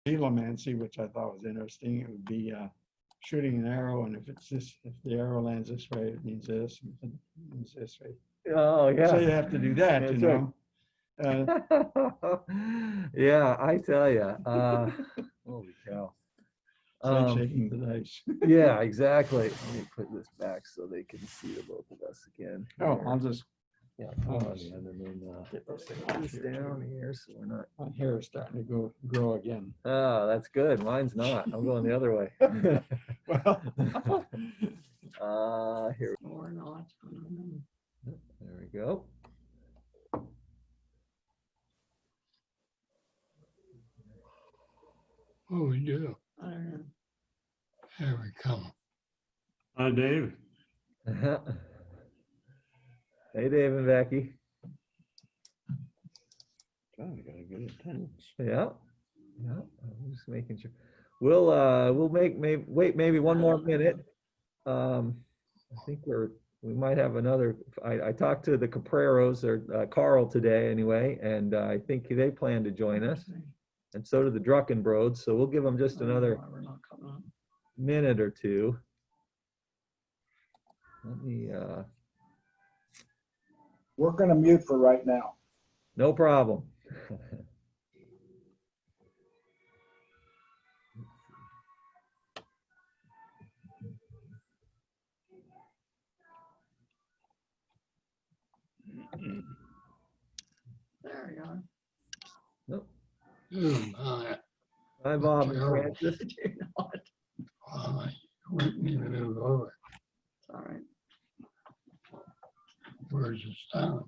Zealomancy, which I thought was interesting. It would be shooting an arrow, and if the arrow lands this way, it means this, if it means this way. Oh, yeah. So you have to do that, That's you right. know. Yeah, I tell you. Holy cow. It's like shaking the dice. Yeah, exactly. Let me put this back so they can see the both of us again. Oh, here. I'll just Yeah, come on, man, and then get those things put off this here, down too. here so we're not. My hair is starting to grow again. Oh, that's good. Mine's not. I'm going the other way. Well, Here. Or not. I don't know. There we go. Oh, we do. I don't know. Here we come. hi, Dave. Hey, Dave and Becky. God, I got a good attendance. Yeah. Yeah. I'm just making sure. We'll wait maybe one more minute. I think we might have another. I talked to the Capreros or Carl today anyway, and I think they plan to join us, and so do the Druckenbrodes. So we'll give them just another We're not coming on. minute or two. Let me. We're going to mute for right now. No problem. There you are. Nope. My, Hi, Bob and Terrible. Francis. Do not. my, wouldn't even move over. It's all right. Where's the sound?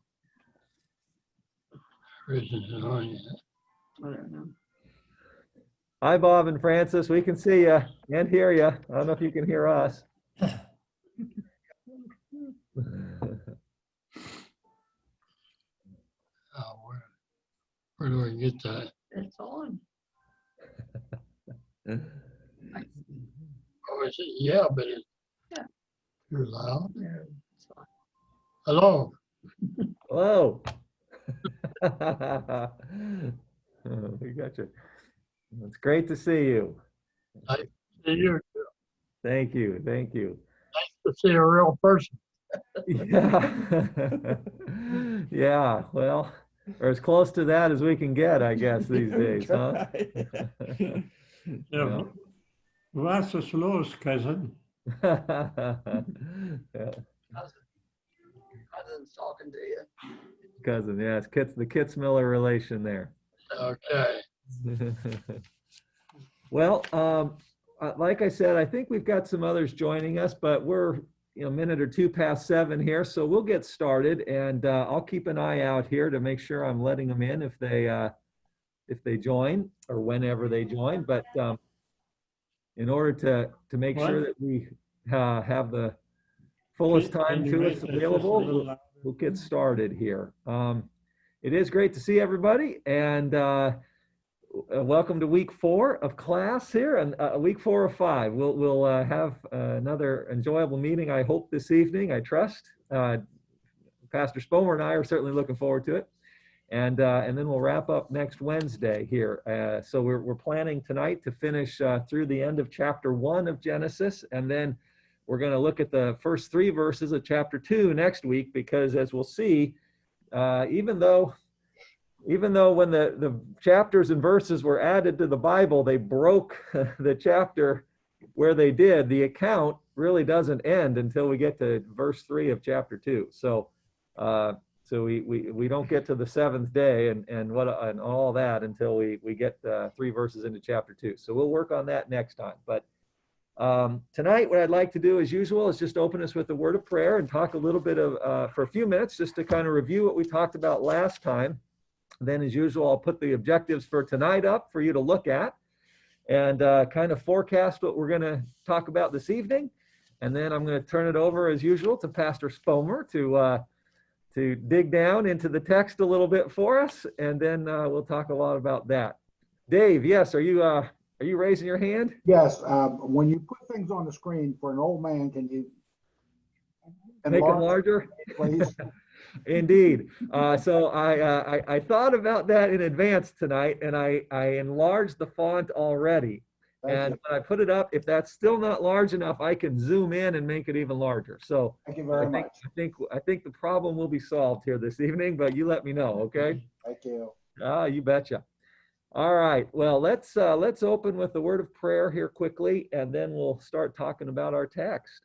There isn't it on yet. I don't know. Hi, Bob and Francis. We can see you and hear you. I don't know if you can hear us. Oh, where do I get that? It's on. Oh, is it? Yeah, but it's Yeah. too loud. No, it's fine. Hello. Hello. We got you. It's great to see you. See you. Thank you. Thank you. Nice to see a real person. Yeah. Yeah. Well, or as close to that as we can get, I guess, these days, huh? Yeah. Vassos los, cousin. Yeah. Cousin's talking to you. Cousin, yeah, it's the Kitzmiller relation there. Okay. Well, like I said, I think we've got some others joining us, but we're a minute or two past 7 here, so we'll get started, and I'll keep an eye out here to make sure I'm letting them in if they join or whenever they join. But in order to make sure that we have the fullest time to us available, we'll get started here. It is great to see everybody, and welcome to week 4 of class here, and week 4 of 5. We'll have another enjoyable meeting, I hope, this evening, I trust. Pastor Spomer and I are certainly looking forward to it. And then we'll wrap up next Wednesday here. So we're planning tonight to finish through the end of chapter 1 of Genesis, and then we're going to look at the first 3 verses of chapter 2 next week, because as we'll see, even though when the chapters and verses were added to the Bible, they broke the chapter where they did, the account really doesn't end until we get to verse 3 of chapter 2. So we don't get to the 7th day and all that until we get 3 verses into chapter 2. So we'll work on that next time. But tonight, what I'd like to do, as usual, is just open us with a word of prayer and talk a little bit for a few minutes, just to kind of review what we talked about last time. Then, as usual, I'll put the objectives for tonight up for you to look at and kind of forecast what we're going to talk about this evening. And then I'm going to turn it over, as usual, to Pastor Spomer to dig down into the text a little bit for us, and then we'll talk a lot about that. Dave, yes, are you raising your hand? Yes, when you put things on the screen for an old man, can you Make them enlarge larger? it, please? Indeed. So I thought about that in advance tonight, and I enlarged the font already. Thank And you. when I put it up, if that's still not large enough, I can zoom in and make it even larger. So Thank you I very think much. I think the problem will be solved here this evening, but you let me know, okay? Thank you. Ah, you betcha. All right. Well, let's open with the word of prayer here quickly, and then we'll start talking about our text.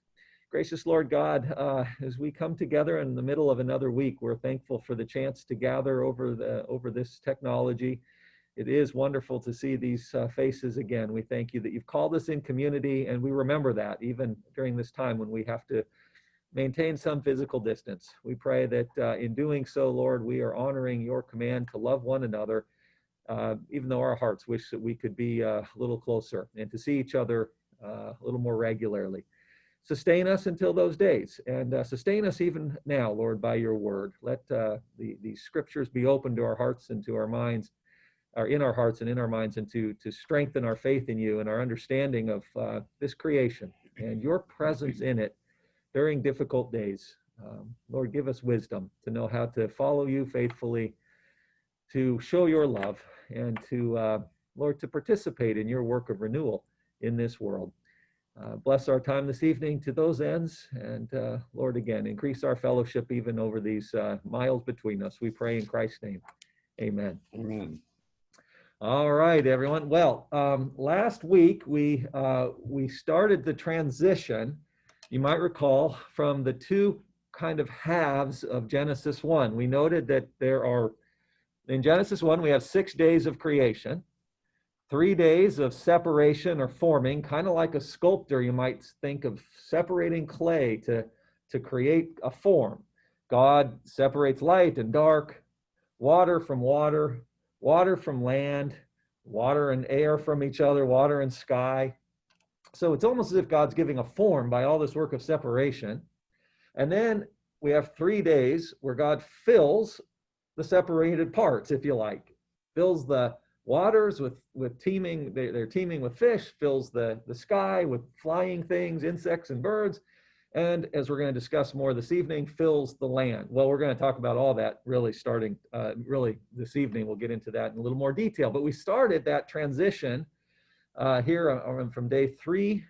Gracious Lord God, as we come together in the middle of another week, we're thankful for the chance to gather over this technology. It is wonderful to see these faces again. We thank you that you've called us in community, and we remember that even during this time when we have to maintain some physical distance. We pray that in doing so, Lord, we are honoring your command to love one another, even though our hearts wish that we could be a little closer and to see each other a little more regularly. Sustain us until those days, and sustain us even now, Lord, by your word. Let the scriptures be open to our hearts and to our minds, or in our hearts and in our minds, and to strengthen our faith in you and our understanding of this creation and your presence in it during difficult days. Lord, give us wisdom to know how to follow you faithfully, to show your love, and to, Lord, to participate in your work of renewal in this world. Bless our time this evening to those ends. And Lord, again, increase our fellowship even over these miles between us. We pray in Christ's name. Amen. Amen. All right, everyone. Well, last week we started the transition, you might recall, from the two kind of halves of Genesis 1. We noted that in Genesis 1, we have 6 days of creation, 3 days of separation or forming, kind of like a sculptor. You might think of separating clay to create a form. God separates light and dark, water from water, water from land, water and air from each other, water and sky. So it's almost as if God's giving a form by all this work of separation. And then we have 3 days where God fills the separated parts, if you like, fills the waters with teeming, they're teeming with fish, fills the sky with flying things, insects and birds, and as we're going to discuss more this evening, fills the land. Well, we're going to talk about all that really starting really this evening. We'll get into that in a little more detail, but we started that transition here from day 3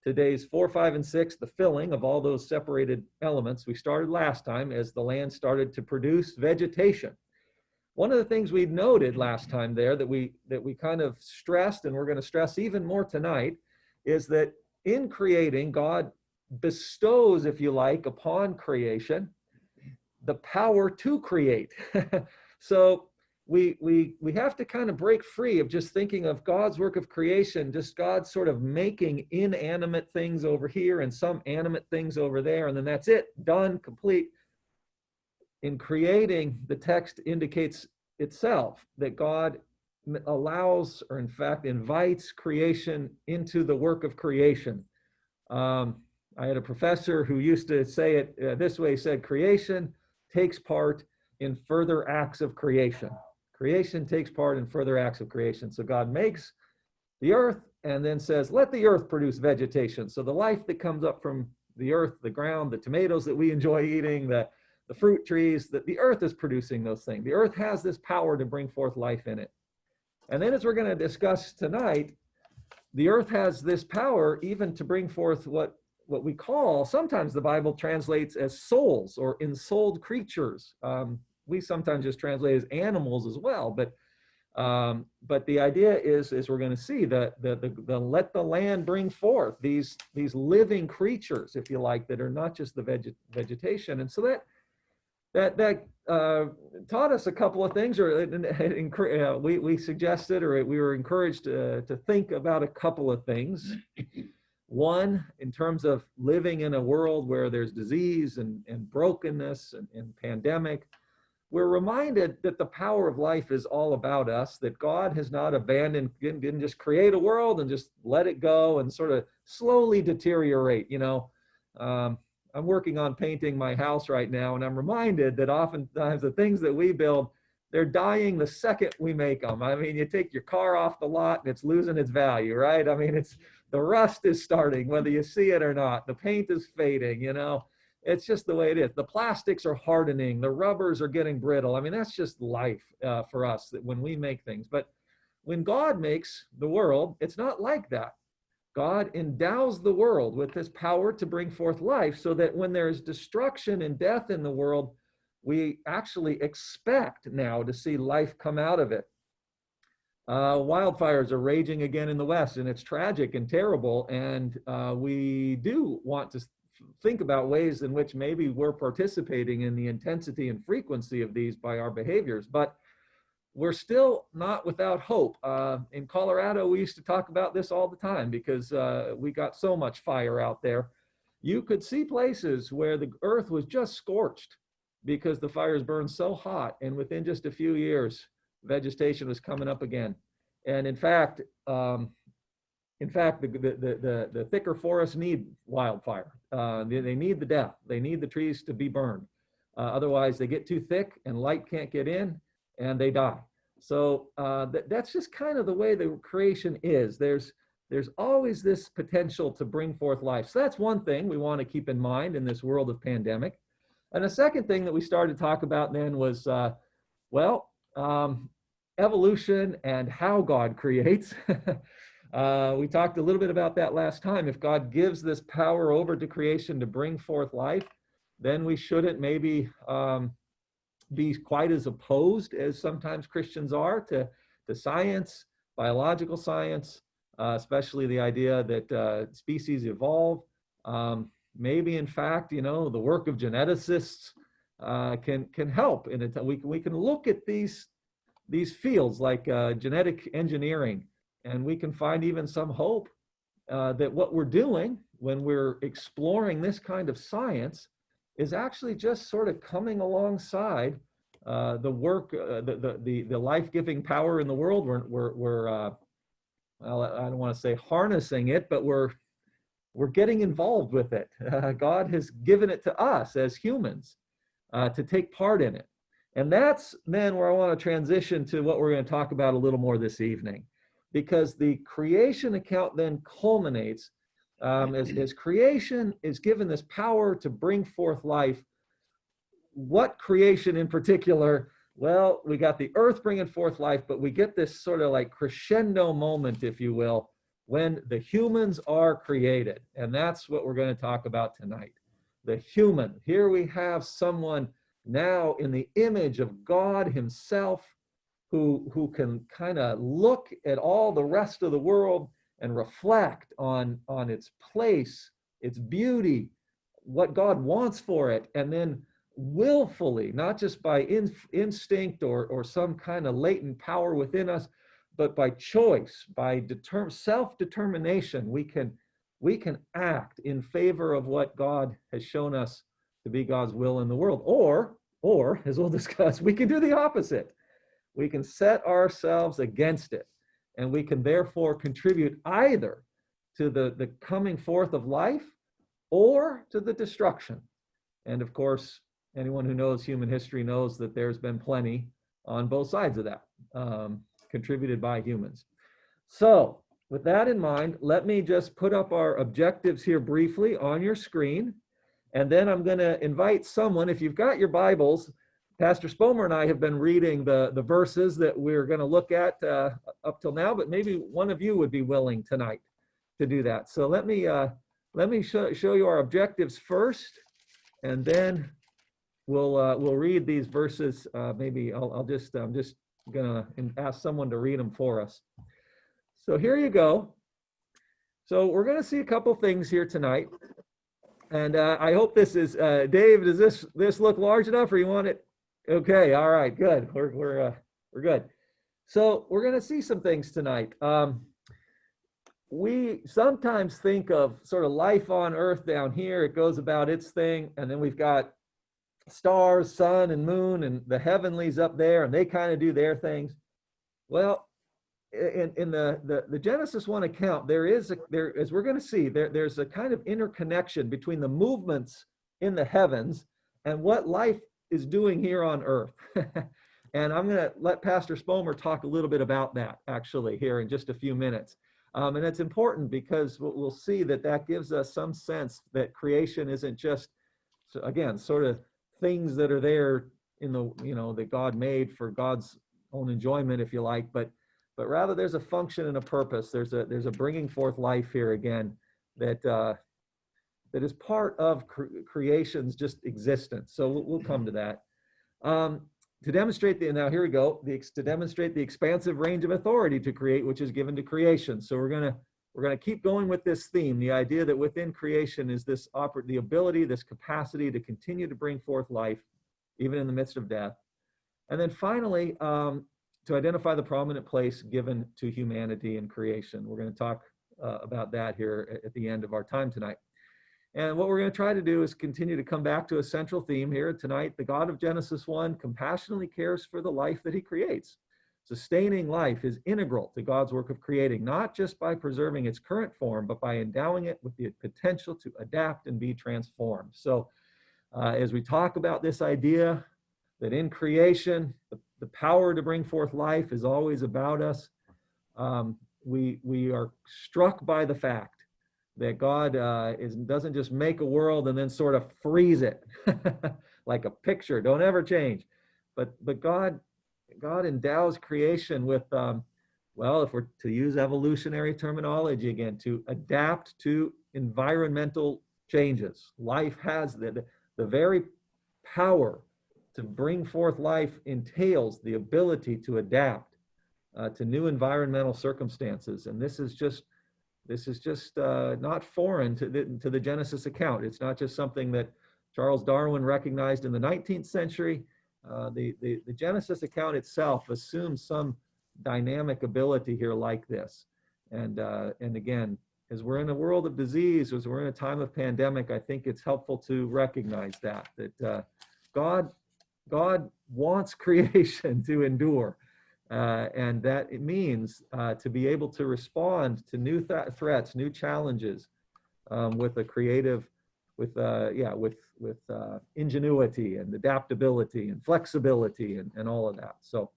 to days 4, 5, and 6, the filling of all those separated elements. We started last time as the land started to produce vegetation. One of the things we noted last time there that we kind of stressed, and we're going to stress even more tonight, is that in creating, God bestows, if you like, upon creation the power to create. So we have to kind of break free of just thinking of God's work of creation, just God sort of making inanimate things over here and some animate things over there, and then that's it, done, complete. In creating, the text indicates itself that God allows, or in fact invites, creation into the work of creation. I had a professor who used to say it this way. He said, creation takes part in further acts of creation. Creation takes part in further acts of creation. So God makes the earth and then says, let the earth produce vegetation. So the life that comes up from the earth, the ground, the tomatoes that we enjoy eating, the fruit trees, that the earth is producing those things. The earth has this power to bring forth life in it. And then as we're going to discuss tonight, the earth has this power even to bring forth what we call, sometimes the Bible translates as souls or ensouled creatures. We sometimes just translate as animals as well, but the idea is we're going to see the let the land bring forth these living creatures, if you like, that are not just the vegetation. And so that taught us a couple of things, or we suggested, or we were encouraged to think about a couple of things. One, in terms of living in a world where there's disease and brokenness and pandemic, we're reminded that the power of life is all about us, that God has not abandoned, didn't just create a world and just let it go and sort of slowly deteriorate. I'm working on painting my house right now, and I'm reminded that oftentimes the things that we build, they're dying the second we make them. I mean, you take your car off the lot and it's losing its value, right? I mean, the rust is starting, whether you see it or not. The paint is fading, It's just the way it is. The plastics are hardening. The rubbers are getting brittle. I mean, that's just life for us that when we make things. But when God makes the world, it's not like that. God endows the world with this power to bring forth life so that when there is destruction and death in the world, we actually expect now to see life come out of it. Wildfires are raging again in the West, and it's tragic and terrible. And we do want to think about ways in which maybe we're participating in the intensity and frequency of these by our behaviors. But we're still not without hope. In Colorado, we used to talk about this all the time because we got so much fire out there. You could see places where the earth was just scorched because the fires burned so hot, and within just a few years, vegetation was coming up again. And in fact, the thicker forests need wildfire. They need the death. They need the trees to be burned. Otherwise, they get too thick and light can't get in, and they die. So that's just kind of the way the creation is. There's always this potential to bring forth life. So that's one thing we want to keep in mind in this world of pandemic. And the second thing that we started to talk about then was, evolution and how God creates. We talked a little bit about that last time. If God gives this power over to creation to bring forth life, then we shouldn't maybe be quite as opposed as sometimes Christians are to science, biological science, especially the idea that species evolve. Maybe in fact, the work of geneticists can help in it. We can look at these fields like genetic engineering, and we can find even some hope that what we're doing when we're exploring this kind of science is actually just sort of coming alongside the work, the life-giving power in the world. We're I don't want to say harnessing it, but we're getting involved with it. God has given it to us as humans to take part in it. And that's then where I want to transition to what we're going to talk about a little more this evening, because the creation account then culminates as creation is given this power to bring forth life. What creation in particular? Well, we got the earth bringing forth life, but we get this sort of like crescendo moment, if you will, when the humans are created. And that's what we're going to talk about tonight. The human. Here we have someone now in the image of God himself who can kind of look at all the rest of the world and reflect on its place, its beauty, what God wants for it, and then willfully, not just by instinct or some kind of latent power within us, but by choice, by self-determination, we can act in favor of what God has shown us to be God's will in the world. Or, as we'll discuss, we can do the opposite. We can set ourselves against it, and we can therefore contribute either to the coming forth of life or to the destruction. And of course, anyone who knows human history knows that there's been plenty on both sides of that, contributed by humans. So with that in mind, let me just put up our objectives here briefly on your screen. And then I'm going to invite someone, if you've got your Bibles, Pastor Spomer and I have been reading the verses that we're going to look at up till now, but maybe one of you would be willing tonight to do that. So let me show you our objectives first, and then we'll read these verses. Maybe I'm just going to ask someone to read them for us. So here you go. So we're going to see a couple things here tonight. And I hope this is, Dave, does this look large enough, or you want it? Okay, all right, good. We're good. So we're going to see some things tonight. We sometimes think of sort of life on earth down here. It goes about its thing, and then we've got stars, sun, and moon, and the heavenlies up there, and they kind of do their things. Well, in the Genesis 1 account, as we're going to see, there's a kind of interconnection between the movements in the heavens and what life is doing here on earth. And I'm going to let Pastor Spomer talk a little bit about that actually here in just a few minutes. And it's important because we'll see that gives us some sense that creation isn't just so again, sort of things that are there in the, that God made for God's own enjoyment, if you like, but rather there's a function and a purpose. There's a bringing forth life here again that is part of creation's just existence. So we'll come to that. To demonstrate now here we go, to demonstrate the expansive range of authority to create, which is given to creation. So we're gonna keep going with this theme, the idea that within creation is this the ability, this capacity to continue to bring forth life, even in the midst of death. And then finally, to identify the prominent place given to humanity in creation. We're going to talk about that here at the end of our time tonight. And what we're going to try to do is continue to come back to a central theme here tonight. The God of Genesis 1 compassionately cares for the life that he creates. Sustaining life is integral to God's work of creating, not just by preserving its current form, but by endowing it with the potential to adapt and be transformed. So as we talk about this idea that in creation, the power to bring forth life is always about us, we are struck by the fact that God doesn't just make a world and then sort of freeze it like a picture, don't ever change. But God endows creation with, well, if we're to use evolutionary terminology again, to adapt to environmental changes. Life has the very power to bring forth life entails the ability to adapt to new environmental circumstances. And this is just not foreign to the Genesis account. It's not just something that Charles Darwin recognized in the 19th century. The Genesis account itself assumes some dynamic ability here like this. And again, as we're in a world of disease, as we're in a time of pandemic, I think it's helpful to recognize that God wants creation to endure. And that it means to be able to respond to new threats, new challenges with a creative, with ingenuity and adaptability and flexibility and all of that. So,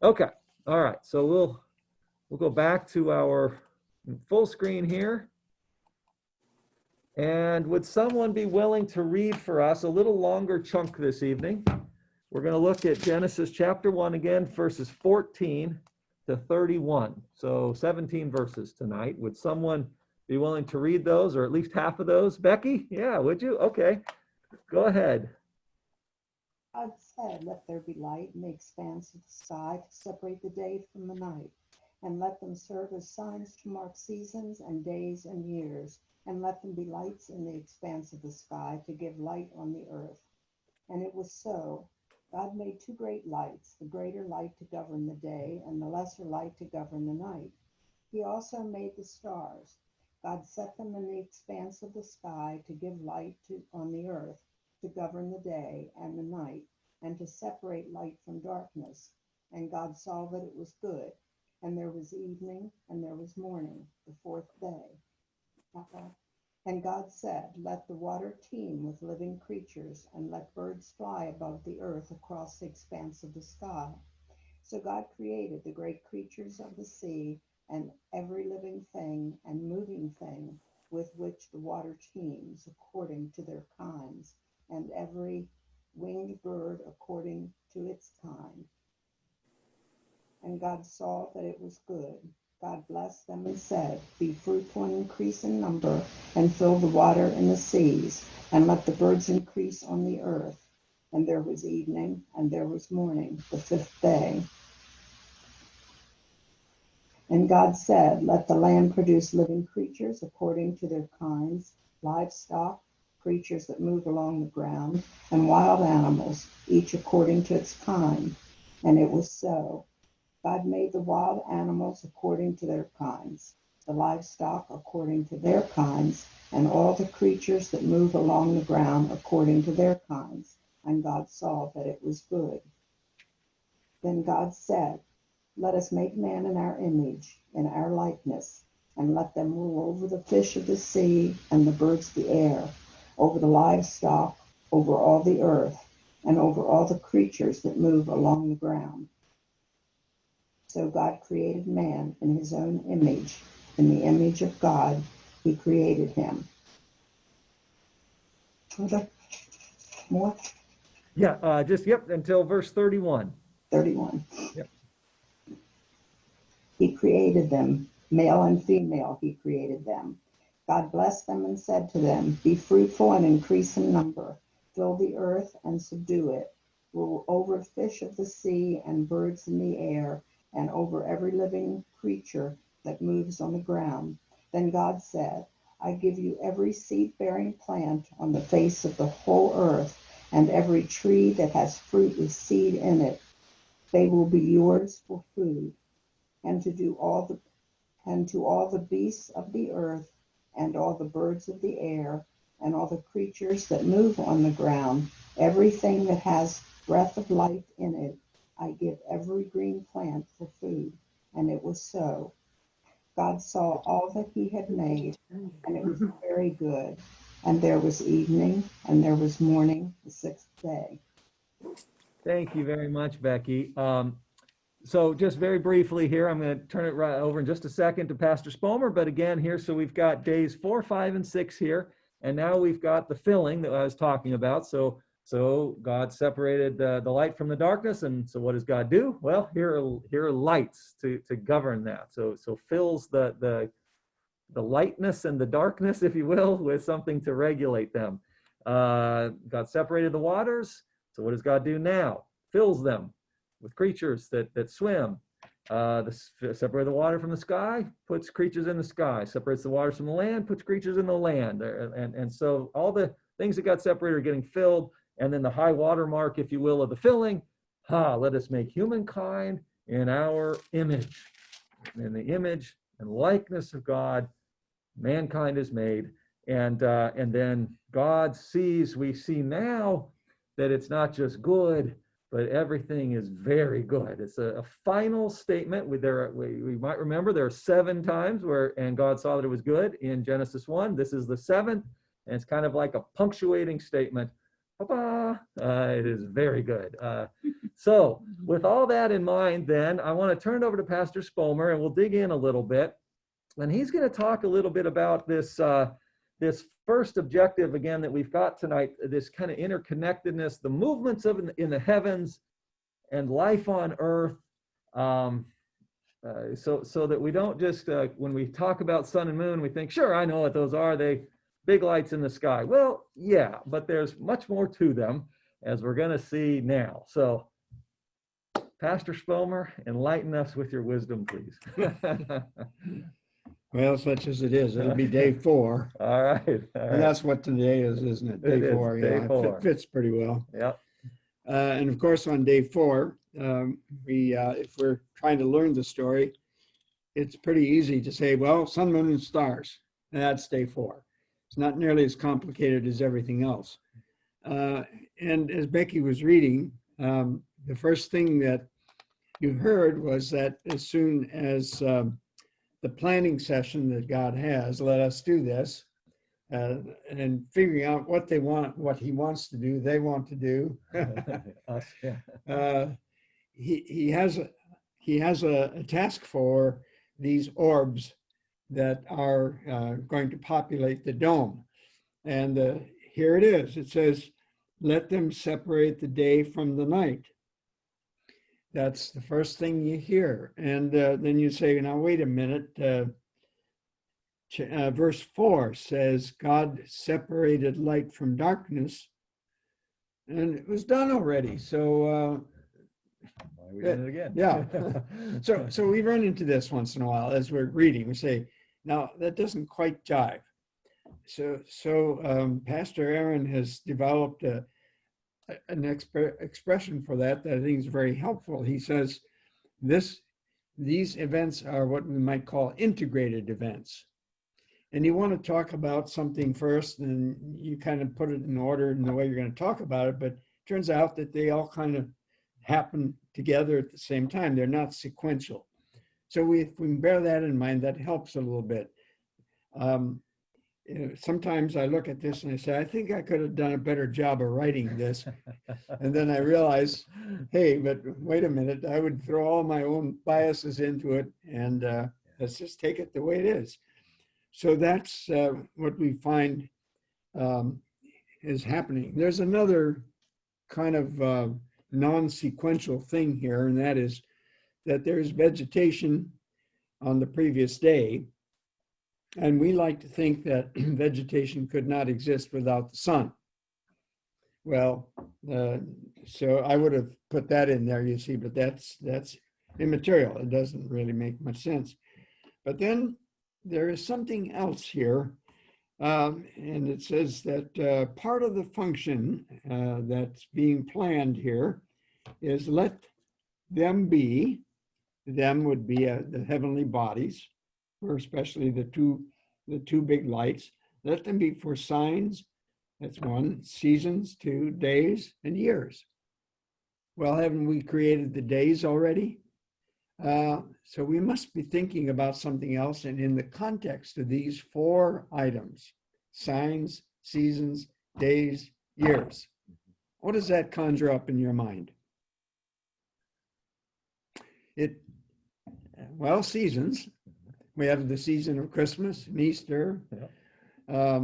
okay, all right. So we'll go back to our full screen here. And would someone be willing to read for us a little longer chunk this evening? We're going to look at Genesis chapter 1 again, verses 14 to 31. So 17 verses tonight. Would someone be willing to read those, or at least half of those? Becky? Yeah, would you? Okay, go ahead. God said, "Let there be light in the expanse of the sky to separate the day from the night, and let them serve as signs to mark seasons and days and years, and let them be lights in the expanse of the sky to give light on the earth." And it was so. God made two great lights, the greater light to govern the day, and the lesser light to govern the night. He also made the stars. God set them in the expanse of the sky to give light on the earth, to govern the day and the night, and to separate light from darkness. And God saw that it was good. And there was evening, and there was morning, the fourth day. And God said, "Let the water teem with living creatures, and let birds fly above the earth across the expanse of the sky." So God created the great creatures of the sea, and every living thing and moving thing with which the water teems according to their kinds, and every winged bird according to its kind. And God saw that it was good. God blessed them and said, "Be fruitful and increase in number, and fill the water in the seas, and let the birds increase on the earth." And there was evening, and there was morning, the fifth day. And God said, "Let the land produce living creatures according to their kinds, livestock, creatures that move along the ground, and wild animals, each according to its kind." And it was so. God made the wild animals according to their kinds, the livestock according to their kinds, and all the creatures that move along the ground according to their kinds. And God saw that it was good. Then God said, "Let us make man in our image, in our likeness, and let them rule over the fish of the sea and the birds of the air, over the livestock, over all the earth, and over all the creatures that move along the ground." So God created man in his own image. In the image of God, he created him. more? Yeah, yep, until verse 31. 31. Yep. He created them, male and female, he created them. God blessed them and said to them, be fruitful and increase in number, fill the earth and subdue it, rule over fish of the sea and birds in the air, and over every living creature that moves on the ground. Then God said, I give you every seed-bearing plant on the face of the whole earth, and every tree that has fruit with seed in it. They will be yours for food, and to all the beasts of the earth, and all the birds of the air, and all the creatures that move on the ground, everything that has breath of life in it, I give every green plant for food. And it was so. God saw all that he had made, and it was very good. And there was evening, and there was morning, the sixth day. Thank you very much, Becky. So just very briefly here, I'm going to turn it right over in just a second to Pastor Spomer. But again, here, so we've got days 4, 5, and 6 here. And now we've got the filling that I was talking about. So God separated the light from the darkness. And so what does God do? Well, here are lights to govern that. So fills the lightness and the darkness, if you will, with something to regulate them. God separated the waters. So what does God do now? Fills them with creatures that swim. Separate the water from the sky, puts creatures in the sky. Separates the waters from the land, puts creatures in the land. And so all the things that got separated are getting filled. And then the high water mark, if you will, of the filling, let us make humankind in our image. In the image and likeness of God, mankind is made. And then God sees, we see now that it's not just good, but everything is very good. It's a final statement. We might remember there are 7 times and God saw that it was good in Genesis 1. This is the 7th, and it's kind of like a punctuating statement. It is very good. So with all that in mind, then I want to turn it over to Pastor Spomer, and we'll dig in a little bit. And he's going to talk a little bit about this first objective, again, that we've got tonight, this kind of interconnectedness, the movements in the heavens and life on earth, so that we don't just, when we talk about sun and moon, we think, sure, I know what those are. They big lights in the sky. Well, yeah, but there's much more to them, as we're going to see now. So, Pastor Spomer, enlighten us with your wisdom, please. Well, such as it is, it'll be day 4. All right. And that's what today is, isn't it? Day It is, 4. day Yeah, 4. It fits pretty well. Yep. And of course, on day 4, if we're trying to learn the story, it's pretty easy to say, well, sun, moon, and stars. And that's day 4. It's not nearly as complicated as everything else. And as Becky was reading, the first thing that you heard was that as soon as the planning session that God has, let us do this, and figuring out what they want, what he wants to do, they want to do. Us, yeah. He has a task for these orbs that are going to populate the dome. And here it is. It says, let them separate the day from the night. That's the first thing you hear. And then you say, now, wait a minute. Verse 4 says, God separated light from darkness, and it was done already. So Why are we doing it again? yeah. So we run into this once in a while as we're reading. We say, now, that doesn't quite jive. So Pastor Aaron has developed an expression for that I think is very helpful. He says these events are what we might call integrated events. And you want to talk about something first, and you kind of put it in order in the way you're going to talk about it, but it turns out that they all kind of happen together at the same time. They're not sequential. So if we can bear that in mind, that helps a little bit. Sometimes I look at this and I say, I think I could have done a better job of writing this. And then I realize, hey, but wait a minute, I would throw all my own biases into it, and let's just take it the way it is. So that's what we find is happening. There's another kind of non-sequential thing here, and that is that there's vegetation on the previous day. And we like to think that vegetation could not exist without the sun. Well, so I would have put that in there, you see, but that's immaterial. It doesn't really make much sense. But then there is something else here. And it says that part of the function that's being planned here is let them be. Them would be the heavenly bodies, or especially the two big lights. Let them be for signs. That's one. Seasons, 2 days, and years. Well, haven't we created the days already? So we must be thinking about something else. And in the context of these 4 items, signs, seasons, days, years, what does that conjure up in your mind? Well, seasons. We have the season of Christmas and Easter. Yeah.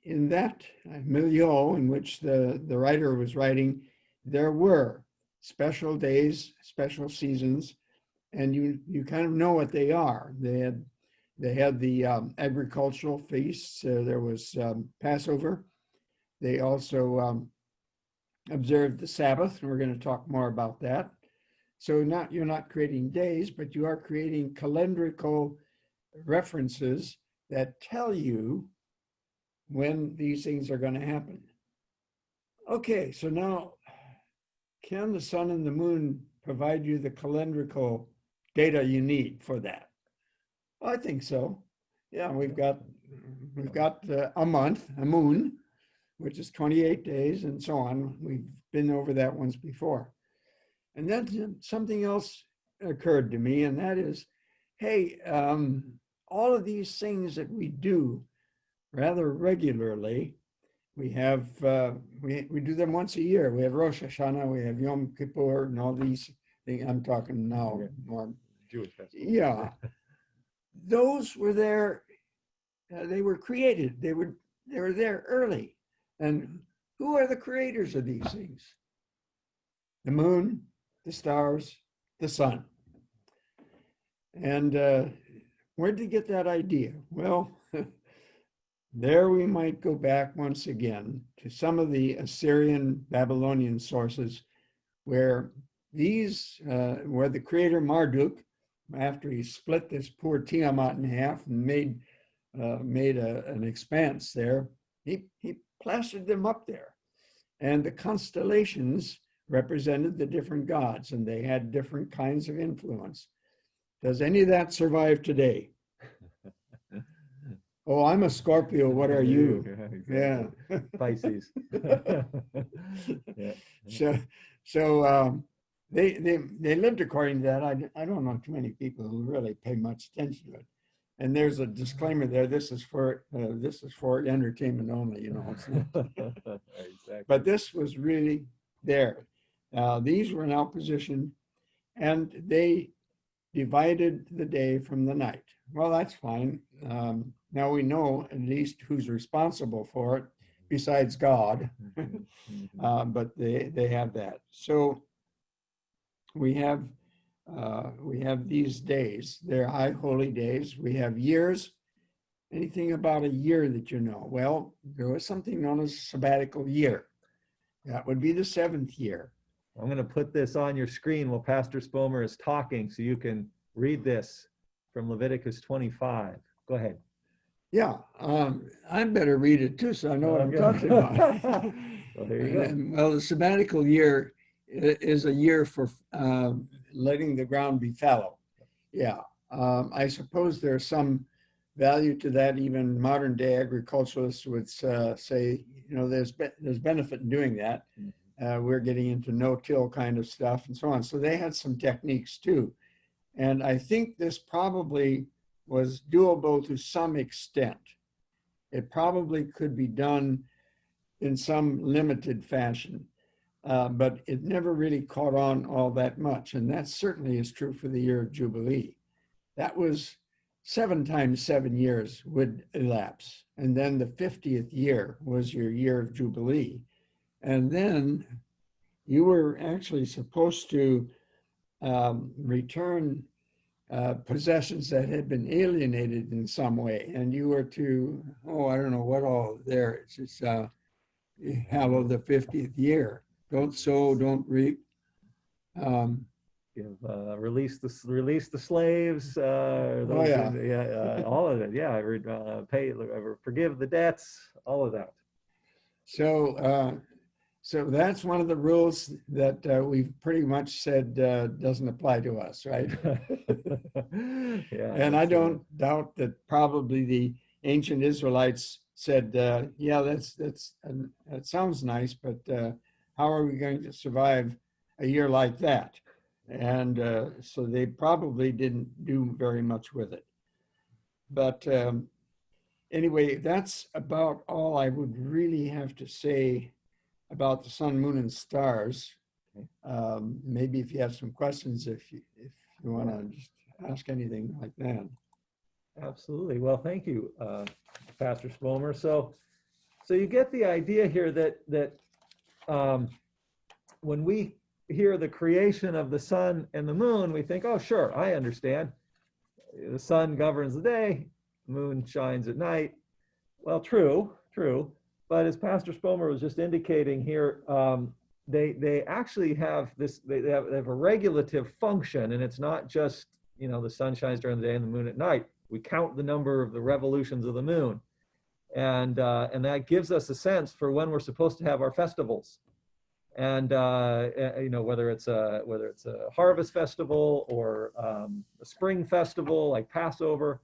In that milieu in which the writer was writing, there were special days, special seasons, and you kind of know what they are. They had the agricultural feasts. There was Passover. They also observed the Sabbath, and we're going to talk more about that. So you're not creating days, but you are creating calendrical references that tell you when these things are going to happen. Okay, so now, can the sun and the moon provide you the calendrical data you need for that? Well, I think so. Yeah, we've got a month, a moon, which is 28 days and so on. We've been over that once before. And then something else occurred to me, and that is, hey, all of these things that we do rather regularly, we have, we do them once a year. We have Rosh Hashanah, we have Yom Kippur, and all these things. I'm talking now more Jewish festival. Yeah. Those were there, they were created. They were there early. And who are the creators of these things? The moon, the stars, the sun. And where did you get that idea? Well, there we might go back once again to some of the Assyrian Babylonian sources where where the creator Marduk, after he split this poor Tiamat in half and made an expanse there, he plastered them up there. And the constellations represented the different gods, and they had different kinds of influence. Does any of that survive today? Oh, I'm a Scorpio. What are you? Yeah. Pisces. Yeah. So they lived according to that. I don't know too many people who really pay much attention to it. And there's a disclaimer there. This is for entertainment only. You know. It's not. Exactly. But this was really there. These were now positioned, and they divided the day from the night. Well, that's fine. Now we know at least who's responsible for it, besides God. But they have that. So we have these days. They're high holy days. We have years. Anything about a year that you know? Well, there was something known as sabbatical year. That would be the 7th year. I'm going to put this on your screen while Pastor Spomer is talking so you can read this from Leviticus 25. Go ahead. Yeah, I better read it too, so I know what I'm talking about. Well, there you go. Well, the sabbatical year is a year for letting the ground be fallow. Yeah, I suppose there's some value to that. Even modern day agriculturalists would say, you know, there's benefit in doing that. We're getting into no-till kind of stuff and so on. So they had some techniques too. And I think this probably was doable to some extent. It probably could be done in some limited fashion, but it never really caught on all that much. And that certainly is true for the year of Jubilee. That was 7 times 7 years would elapse. And then the 50th year was your year of Jubilee. And then you were actually supposed to return possessions that had been alienated in some way. And you were to, oh, I don't know what all there. It's just hallow the 50th year. Don't sow, don't reap. Give, release the slaves. Oh, yeah. All of it. Yeah, pay, forgive the debts. All of that. So, so that's one of the rules that we've pretty much said doesn't apply to us, right? Yeah. And I don't doubt that probably the ancient Israelites said, yeah, that sounds nice, but how are we going to survive a year like that? And so they probably didn't do very much with it. But anyway, that's about all I would really have to say about the sun, moon, and stars. Maybe if you have some questions, if you want to just ask anything like that. Absolutely. Well, thank you, Pastor Spomer. So you get the idea here that when we hear the creation of the sun and the moon, we think, oh, sure, I understand. The sun governs the day, the moon shines at night. Well, true. But as Pastor Spomer was just indicating here, they actually have this, they have a regulative function, and it's not just, the sun shines during the day and the moon at night. We count the number of the revolutions of the moon. And that gives us a sense for when we're supposed to have our festivals. And whether it's a harvest festival or a spring festival like Passover.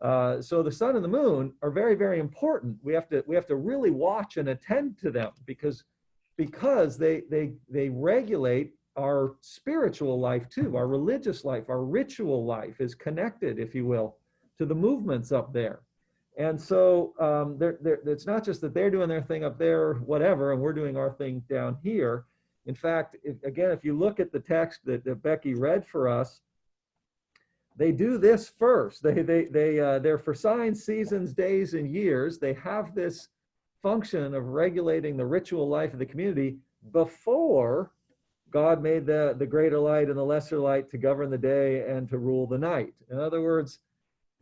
So the sun and the moon are very, very important. We have to really watch and attend to them because they regulate our spiritual life too. Our religious life, our ritual life is connected, if you will, to the movements up there. And so it's not just that they're doing their thing up there, whatever, and we're doing our thing down here. In fact, if you look at the text that Becky read for us, they do this first. They're for signs, seasons, days, and years. They have this function of regulating the ritual life of the community before God made the greater light and the lesser light to govern the day and to rule the night. In other words,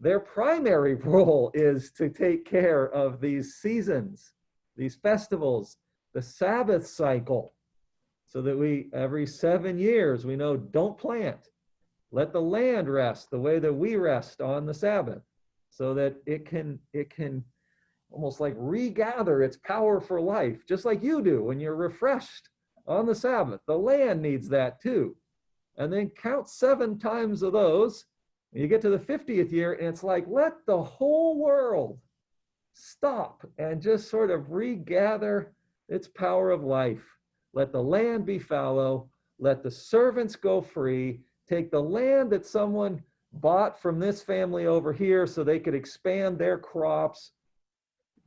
their primary role is to take care of these seasons, these festivals, the Sabbath cycle, so that every 7 years, we know, don't plant. Let the land rest the way that we rest on the Sabbath, so that it can almost like regather its power for life, just like you do when you're refreshed on the Sabbath. The land needs that too. And then count 7 times of those. You get to the 50th year, and it's like, let the whole world stop and just sort of regather its power of life. Let the land be fallow. Let the servants go free. Take the land that someone bought from this family over here so they could expand their crops.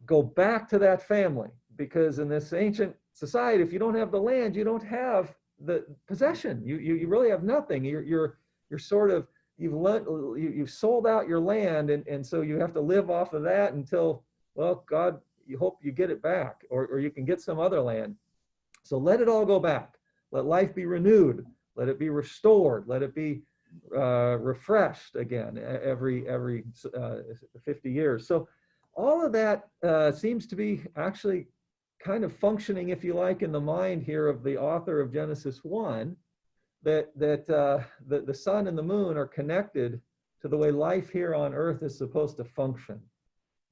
Go back to that family, because in this ancient society, if you don't have the land, you don't have the possession. You really have nothing. You're sort of, you've sold out your land, and so you have to live off of that until, well, God, you hope you get it back, or you can get some other land. So let it all go back. Let life be renewed. Let it be restored. Let it be refreshed again every 50 years. So all of that seems to be actually kind of functioning, if you like, in the mind here of the author of Genesis 1, that the sun and the moon are connected to the way life here on earth is supposed to function.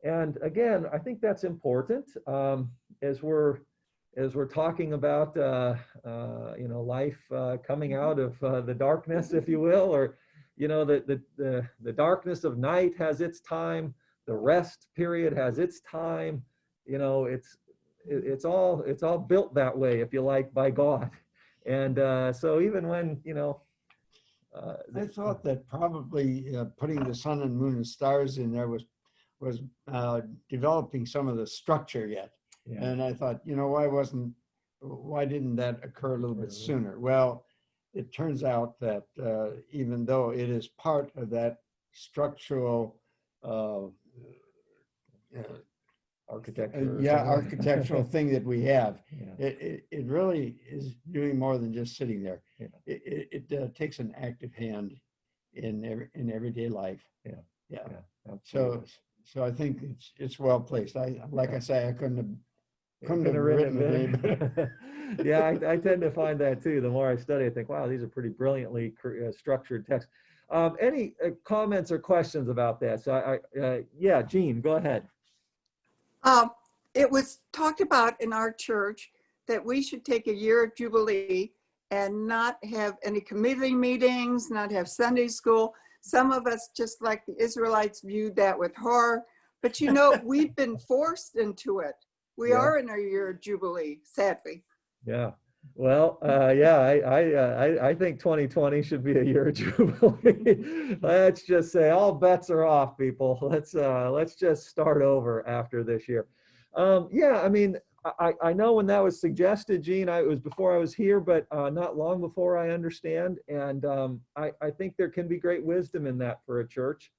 And again, I think that's important as we're talking about life coming out of the darkness, if you will, or the darkness of night has its time, the rest period has its time. It's all built that way, if you like, by God. And so even when, I thought that probably putting the sun and moon and stars in there was developing some of the structure yet. Yeah. And I thought, why didn't that occur a little bit sooner? Well, it turns out that even though it is part of that structural uh, Architecture. or yeah, something. architectural thing that we have. Yeah. It really is doing more than just sitting there. Yeah. It takes an active hand in everyday life. Yeah. Yeah. Yeah, So absolutely. so I think it's well placed. Like I say, I couldn't have written written it any better. better. Yeah, I tend to find that too. The more I study, I think, wow, these are pretty brilliantly structured texts. Any comments or questions about that? So yeah, Jean, go ahead. Um, it was talked about in our church that we should take a year of Jubilee and not have any committee meetings, not have Sunday school. Some of us, just like the Israelites, viewed that with horror. But you know, we've been forced into it. We Yeah. are in our year of Jubilee, sadly. Yeah. Well, yeah, I think 2020 should be a year of Jubilee. Let's just say all bets are off, people. Let's just start over after this year. Yeah, I mean, I know when that was suggested, Gene, it was before I was here, but not long before, I understand. And I think there can be great wisdom in that for a church,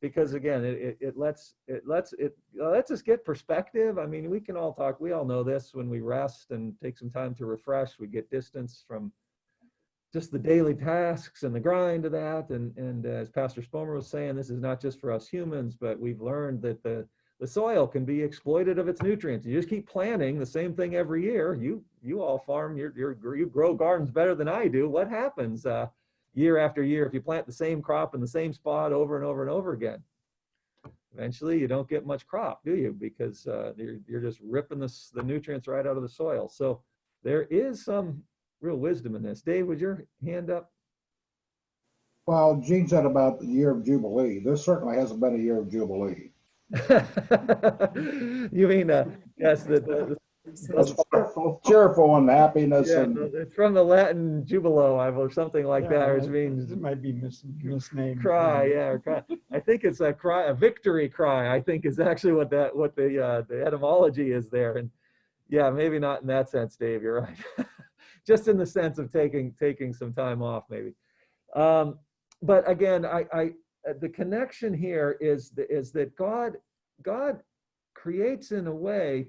because again, it lets us get perspective. I mean, we can all talk, we all know this, when we rest and take some time to refresh, we get distance from just the daily tasks and the grind of that. And as Pastor Spomer was saying, this is not just for us humans, but we've learned that the soil can be exploited of its nutrients. You just keep planting the same thing every year. You all farm, you grow gardens better than I do. What happens year after year if you plant the same crop in the same spot over and over and over again? Eventually, you don't get much crop, do you? Because you're just ripping the nutrients right out of the soil. So there is some real wisdom in this. Dave, was your hand up? Well, Gene said about the year of Jubilee. This certainly hasn't been a year of Jubilee. You mean, yes, It's cheerful and happiness yeah, and it's from the Latin jubilo or something like Yeah, that, which means it might be misnamed. cry. Yeah, or cry. I think it's a cry, a victory cry, I think is actually what the etymology is there. And yeah, maybe not in that sense, Dave, you're right. Just in the sense of taking some time off, maybe. But again, the connection here is that God creates in a way.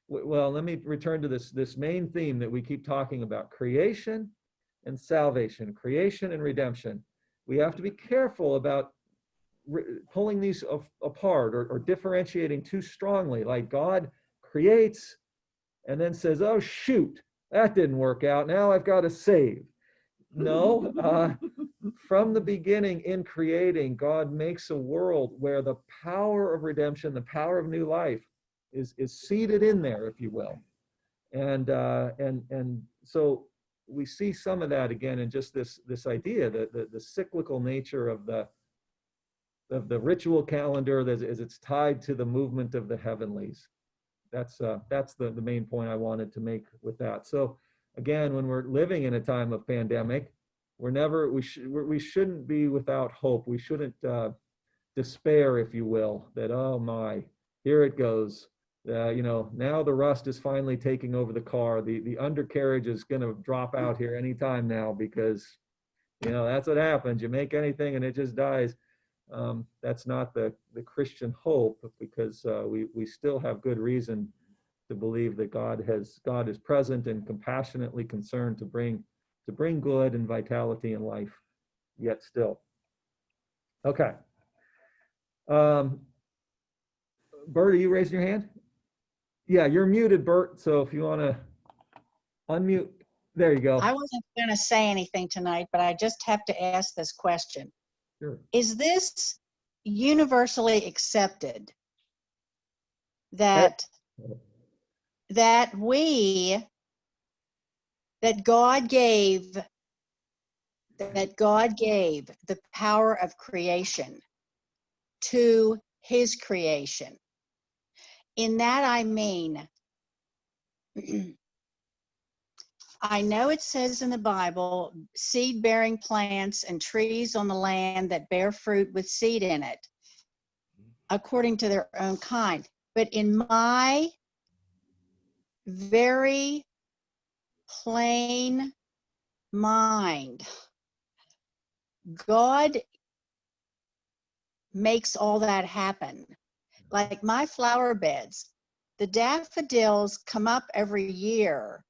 Well, let me return to this main theme that we keep talking about: creation and salvation, creation and redemption. We have to be careful about pulling these apart or differentiating too strongly. Like God creates and then says, "Oh shoot, that didn't work out. Now I've got to save." No, from the beginning in creating, God makes a world where the power of redemption, the power of new life is seated in there, if you will. And so we see some of that again in just this idea that the cyclical nature of the ritual calendar as it's tied to the movement of the heavenlies. That's the main point I wanted to make with that. So again, when we're living in a time of pandemic, we shouldn't be without hope. We shouldn't despair, if you will, that, oh my, here it goes. Now the rust is finally taking over the car. The undercarriage is going to drop out here anytime now, because that's what happens. You make anything and it just dies. That's not the Christian hope, because we still have good reason to believe that God is present and compassionately concerned to bring good and vitality in life, yet still. Okay. Bert, are you raising your hand? Yeah, you're muted, Bert. So if you want to unmute, there you go. I wasn't going to say anything tonight, but I just have to ask this question. Sure. Is this universally accepted that God gave the power of creation to his creation? In that I mean, I know it says in the Bible, seed-bearing plants and trees on the land that bear fruit with seed in it, according to their own kind. But in my very plain mind, God makes all that happen. Like my flower beds, the daffodils come up every year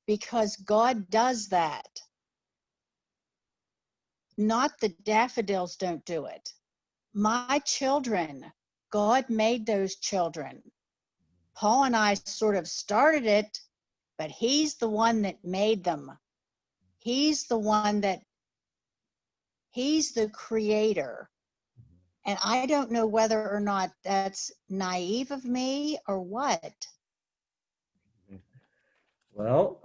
because God does that. Not the daffodils don't do it. My children, God made those children. Paul and I sort of started it, but he's the one that made them. He's the one that, he's the creator. And I don't know whether or not that's naive of me or what. Well,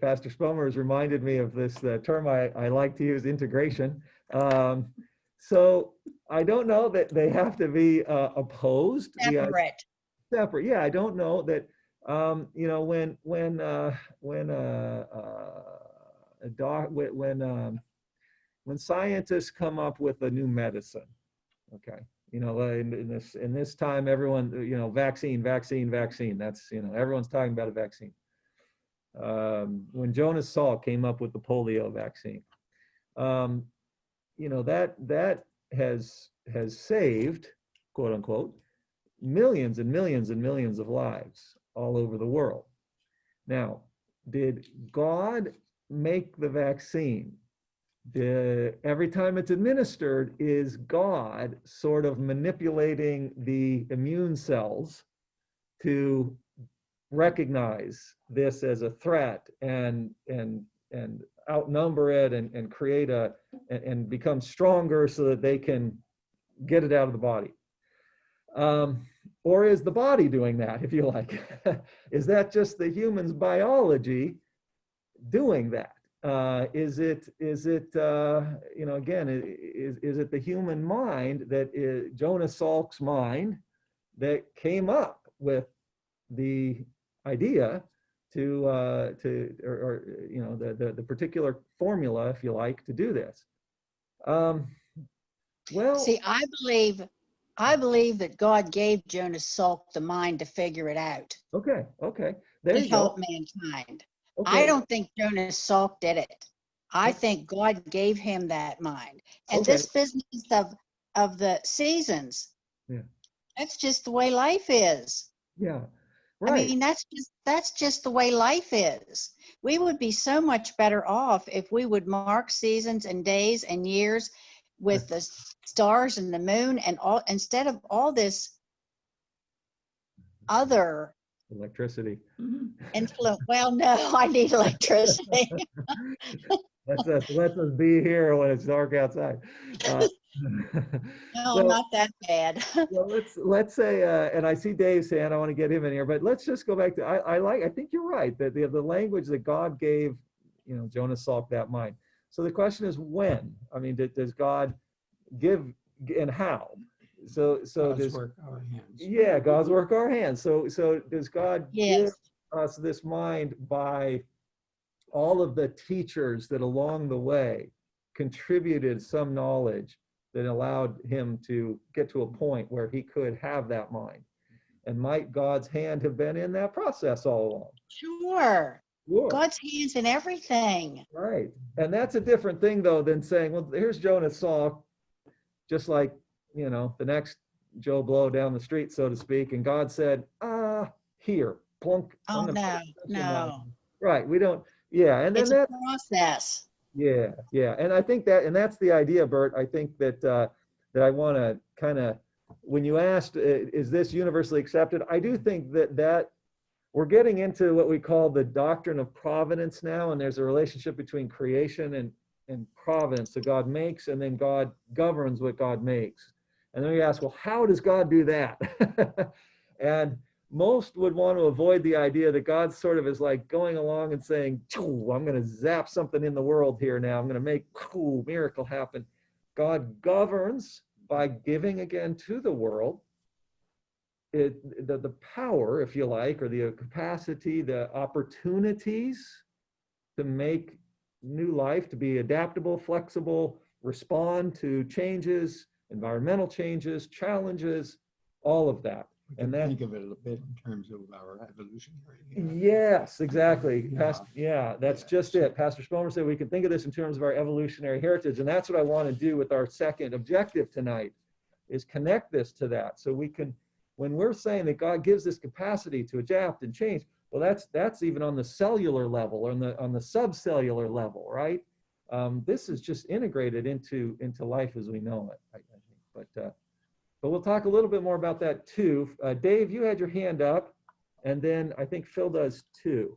Pastor Spomer has reminded me of this term I like to use, integration. So I don't know that they have to be opposed. Separate. Separate. Yeah, I don't know that. You know, when scientists come up with a new medicine, okay, you know, in this time, everyone, you know, vaccine. That's, you know, everyone's talking about a vaccine. When Jonas Salk came up with the polio vaccine, you know, that has saved, quote unquote, millions and millions and millions of lives all over the world. Now, did God make the vaccine? Every time it's administered, is God sort of manipulating the immune cells to recognize this as a threat and outnumber it and create and become stronger so that they can get it out of the body? Or is the body doing that, if you like? Is that just the human's biology doing that? Is it you know, again, is it the human mind that is Jonas Salk's mind that came up with the idea or you know, the particular formula, if you like, to do this? Well, See, I believe that God gave Jonas Salk the mind to figure it out, okay, there to you go. help mankind. Okay. I don't think Jonas Salk did it. I think God gave him that mind. And Okay. this business of the seasons, Yeah. that's just the way life is. Yeah, I right. mean, that's just the way life is. We would be so much better off if we would mark seasons and days and years with the stars and the moon and all, instead of all this other Electricity. influence. Well, no, I need electricity. Lets us be here when it's dark outside. No, Well, not that bad. well, let's say, and I see Dave's hand. I want to get him in here, but let's just go back to. I think you're right that the language that God gave, you know, Jonas Salk that mind. So the question is when. I mean, does God give and how? So God's does work our hands. yeah, God's work our hands. So does God give Yes. us this mind by all of the teachers that along the way contributed some knowledge that allowed him to get to a point where he could have that mind? And might God's hand have been in that process all along? Sure. Sure. God's hands in everything. Right. And that's a different thing, though, than saying, well, here's Jonas Salk, just like, you know, the next Joe Blow down the street, so to speak. And God said, here, plunk. Oh, I'm gonna no, put this in my-" no. Right. We don't. Yeah. And then It's a process. yeah. And I think that's the idea, Bert. I think that I want to kind of, when you asked, is this universally accepted? I do think that we're getting into what we call the doctrine of providence now, and there's a relationship between creation and providence. So God makes, and then God governs what God makes. And then we ask, well, how does God do that? And most would want to avoid the idea that God sort of is like going along and saying, I'm going to zap something in the world here now. I'm going to make a miracle happen. God governs by giving again to the world the power, if you like, or the capacity, the opportunities to make new life, to be adaptable, flexible, respond to changes, environmental changes, challenges, all of that. We can And then, think of it a bit in terms of our evolutionary. yes, exactly. Yeah. Yeah, that's Yeah. just it. Pastor Spomer said we can think of this in terms of our evolutionary heritage. And that's what I want to do with our second objective tonight, is connect this to that. So we can, when we're saying that God gives this capacity to adapt and change, well, that's even on the cellular level or on the subcellular level, right? This is just integrated into life as we know it, I think. But we'll talk a little bit more about that too. Dave, you had your hand up, and then I think Phil does too.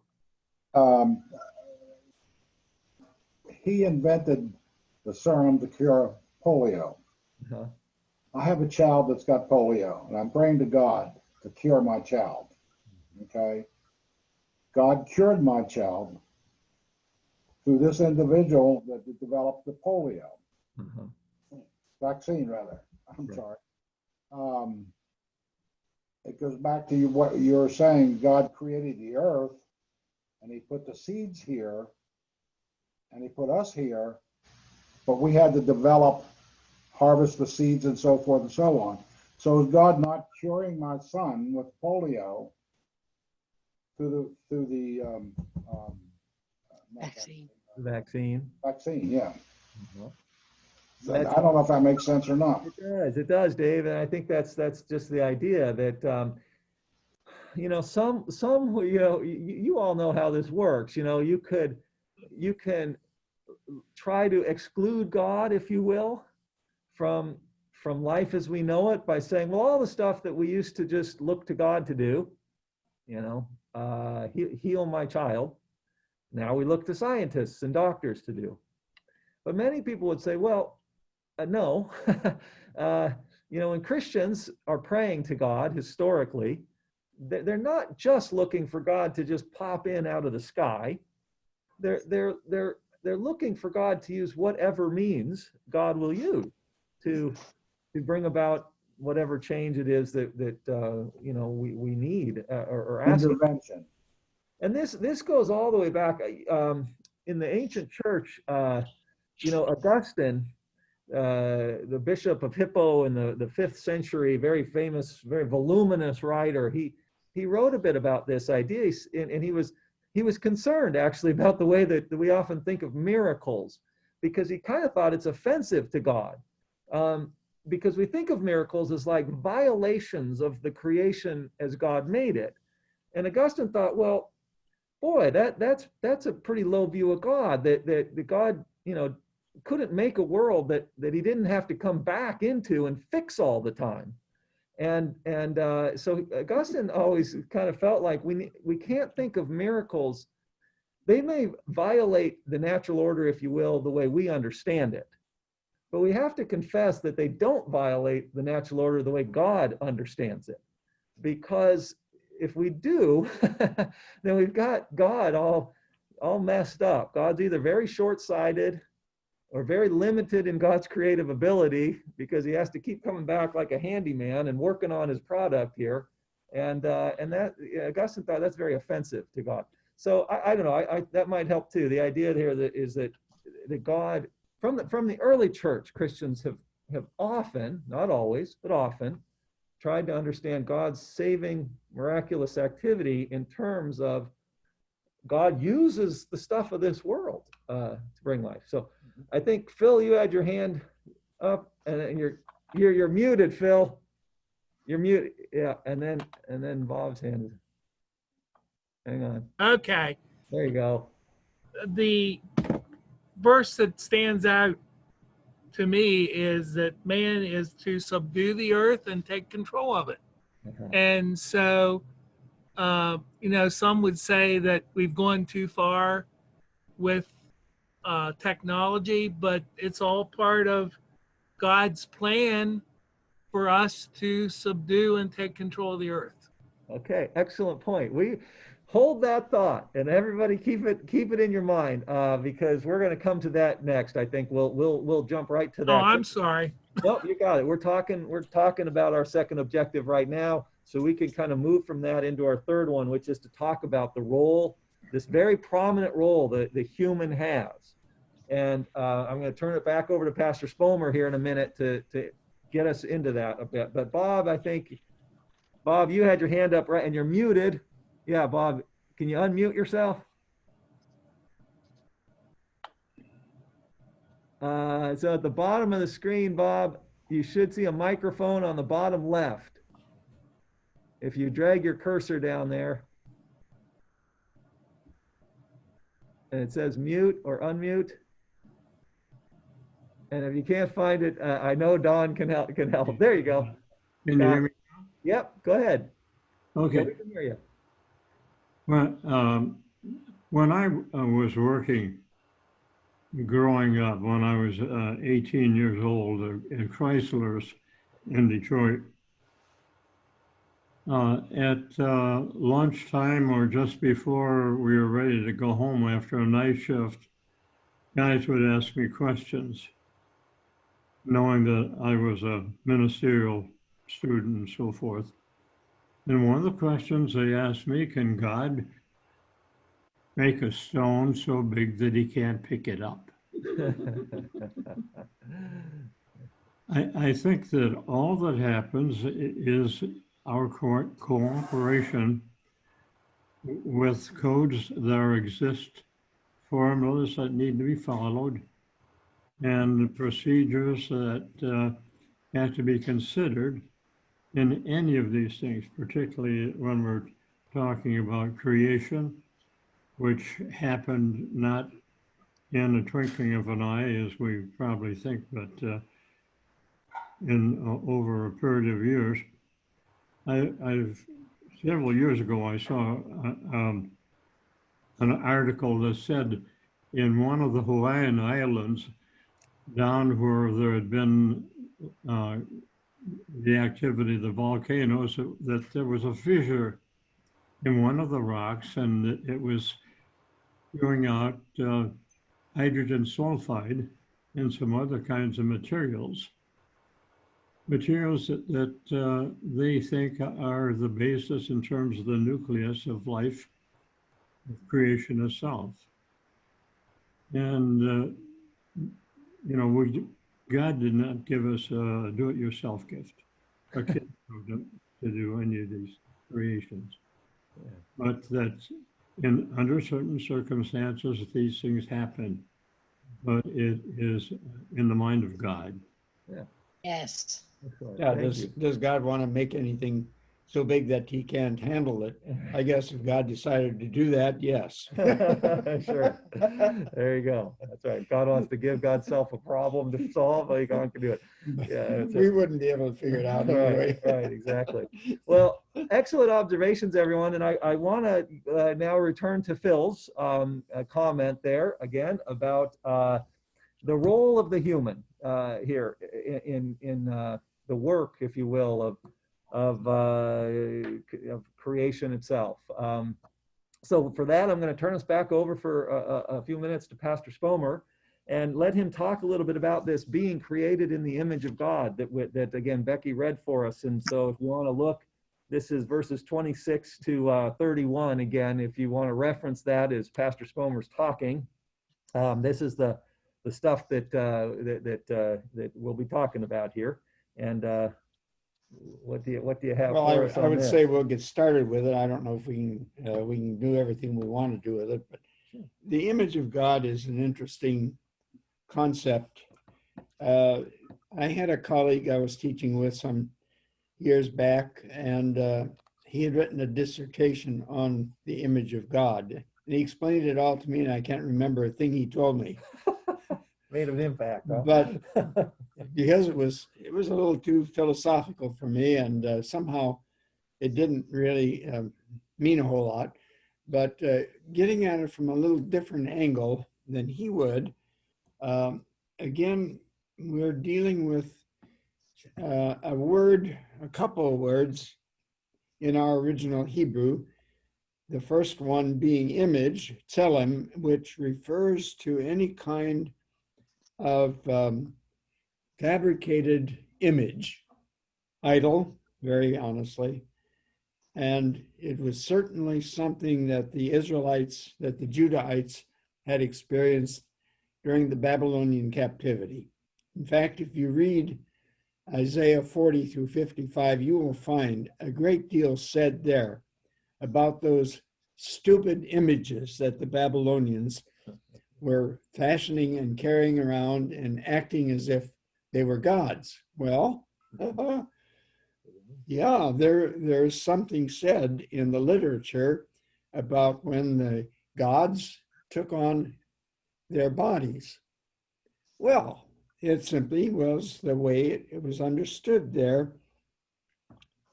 He invented the serum to cure polio. Uh-huh. I have a child that's got polio, and I'm praying to God to cure my child. Okay? God cured my child through this individual that developed the polio Uh-huh. vaccine, rather. I'm Right. sorry. It goes back to what you were saying. God created the earth, and He put the seeds here, and He put us here, but we had to develop, harvest the seeds, and so forth and so on. So is God not curing my son with polio through the Vaccine. Vaccine. vaccine? Yeah. Uh-huh. So I don't know if that makes sense or not. It does, Dave, and I think that's just the idea that some you all know how this works. You can try to exclude God, if you will, from life as we know it by saying, well, all the stuff that we used to just look to God to do, heal my child, now we look to scientists and doctors to do. But many people would say, well, no. When Christians are praying to God historically, they're not just looking for God to just pop in out of the sky. They're looking for God to use whatever means God will use to bring about whatever change it is that we need or ask. Intervention. And this goes all the way back in the ancient church. Augustine, the bishop of Hippo in the 5th century, very famous, very voluminous writer. He wrote a bit about this idea, and he was concerned actually about the way that we often think of miracles, because he kind of thought it's offensive to God, because we think of miracles as like violations of the creation as God made it. And Augustine thought, well, boy, that's a pretty low view of God, that God, couldn't make a world that He didn't have to come back into and fix all the time. And so Augustine always kind of felt like we can't think of miracles. They may violate the natural order, if you will, the way we understand it, but we have to confess that they don't violate the natural order the way God understands it. Because if we do, then we've got God all messed up. God's either very short-sighted or very limited in God's creative ability, because He has to keep coming back like a handyman and working on His product here. And that Augustine thought that's very offensive to God. So I don't know. That might help too. The idea here is that God, from the early church, Christians have often, not always, but often, tried to understand God's saving miraculous activity in terms of God uses the stuff of this world to bring life. So I think, Phil, you had your hand up, and you're muted, Phil. You're muted. Yeah, and then Bob's hand is. Hang on. Okay. There you go. The verse that stands out to me is that man is to subdue the earth and take control of it. Uh-huh. And so, some would say that we've gone too far with technology, but it's all part of God's plan for us to subdue and take control of the earth. Okay, excellent point. We hold that thought, and everybody keep it in your mind, because we're going to come to that next. I think we'll jump right to that. Oh, I'm sorry. Nope, you got it. We're talking about our second objective right now, so we can kind of move from that into our third one, which is to talk about the role, this very prominent role that the human has. And I'm going to turn it back over to Pastor Spomer here in a minute to get us into that a bit. But Bob, I think Bob, you had your hand up, right, and you're muted. Yeah, Bob, can you unmute yourself? So at the bottom of the screen, Bob, you should see a microphone on the bottom left. If you drag your cursor down there, and it says mute or unmute. And if you can't find it, I know Don can help. There you go. Can you hear me? Yep, go ahead. Yeah, Okay. we can hear you. Well, when I was working growing up, when I was 18 years old in Chrysler's in Detroit, at lunchtime or just before we were ready to go home after a night shift, guys would ask me questions, knowing that I was a ministerial student and so forth. And one of the questions they asked me, can God make a stone so big that he can't pick it up? I think that all that happens is our cooperation with codes that exist, formulas that need to be followed, and procedures that have to be considered in any of these things, particularly when we're talking about creation, which happened not in the twinkling of an eye, as we probably think, but in over a period of years. Several years ago, I saw an article that said in one of the Hawaiian Islands, down where there had been the activity of the volcanoes, that there was a fissure in one of the rocks, and it was spewing out hydrogen sulfide and some other kinds of materials that they think are the basis in terms of the nucleus of life, of creation itself. And, you know, God did not give us a do-it-yourself gift, a kid to do any of these creations. Yeah. But that under certain circumstances, these things happen, but it is in the mind of God. Yeah. Yes. Yeah, does God want to make anything so big that he can't handle it? I guess if God decided to do that, yes. Sure. There you go. That's right. God wants to give God's self a problem to solve, but God can do it. Yeah, we wouldn't be able to figure it out anyway. Right, exactly. Well, excellent observations, everyone. And I want to now return to Phil's comment there again about the role of the human here in the work, if you will, of creation itself. So for that, I'm going to turn us back over for a few minutes to Pastor Spomer and let him talk a little bit about this being created in the image of God that again, Becky read for us. And so if you want to look, this is verses 26 to 31. Again, if you want to reference that as Pastor Spomer's talking, this is the stuff that we'll be talking about here. And what do you have for us on I would this? say we'll get started with it. I don't know if we can do everything we want to do with it, but the image of God is an interesting concept. I had a colleague I was teaching with some years back, and he had written a dissertation on the image of God. And he explained it all to me, and I can't remember a thing he told me. Made an impact, huh? But because it was a little too philosophical for me, and somehow it didn't really mean a whole lot. But getting at it from a little different angle than he would, again, we're dealing with a couple of words in our original Hebrew. The first one being image, tselem, which refers to any kind of fabricated image, idol, very honestly. And it was certainly something that the Israelites, that the Judahites had experienced during the Babylonian captivity. In fact, if you read Isaiah 40 through 55, you will find a great deal said there about those stupid images that the Babylonians were fashioning and carrying around and acting as if they were gods. Well, yeah, there's something said in the literature about when the gods took on their bodies. Well, it simply was the way it was understood there.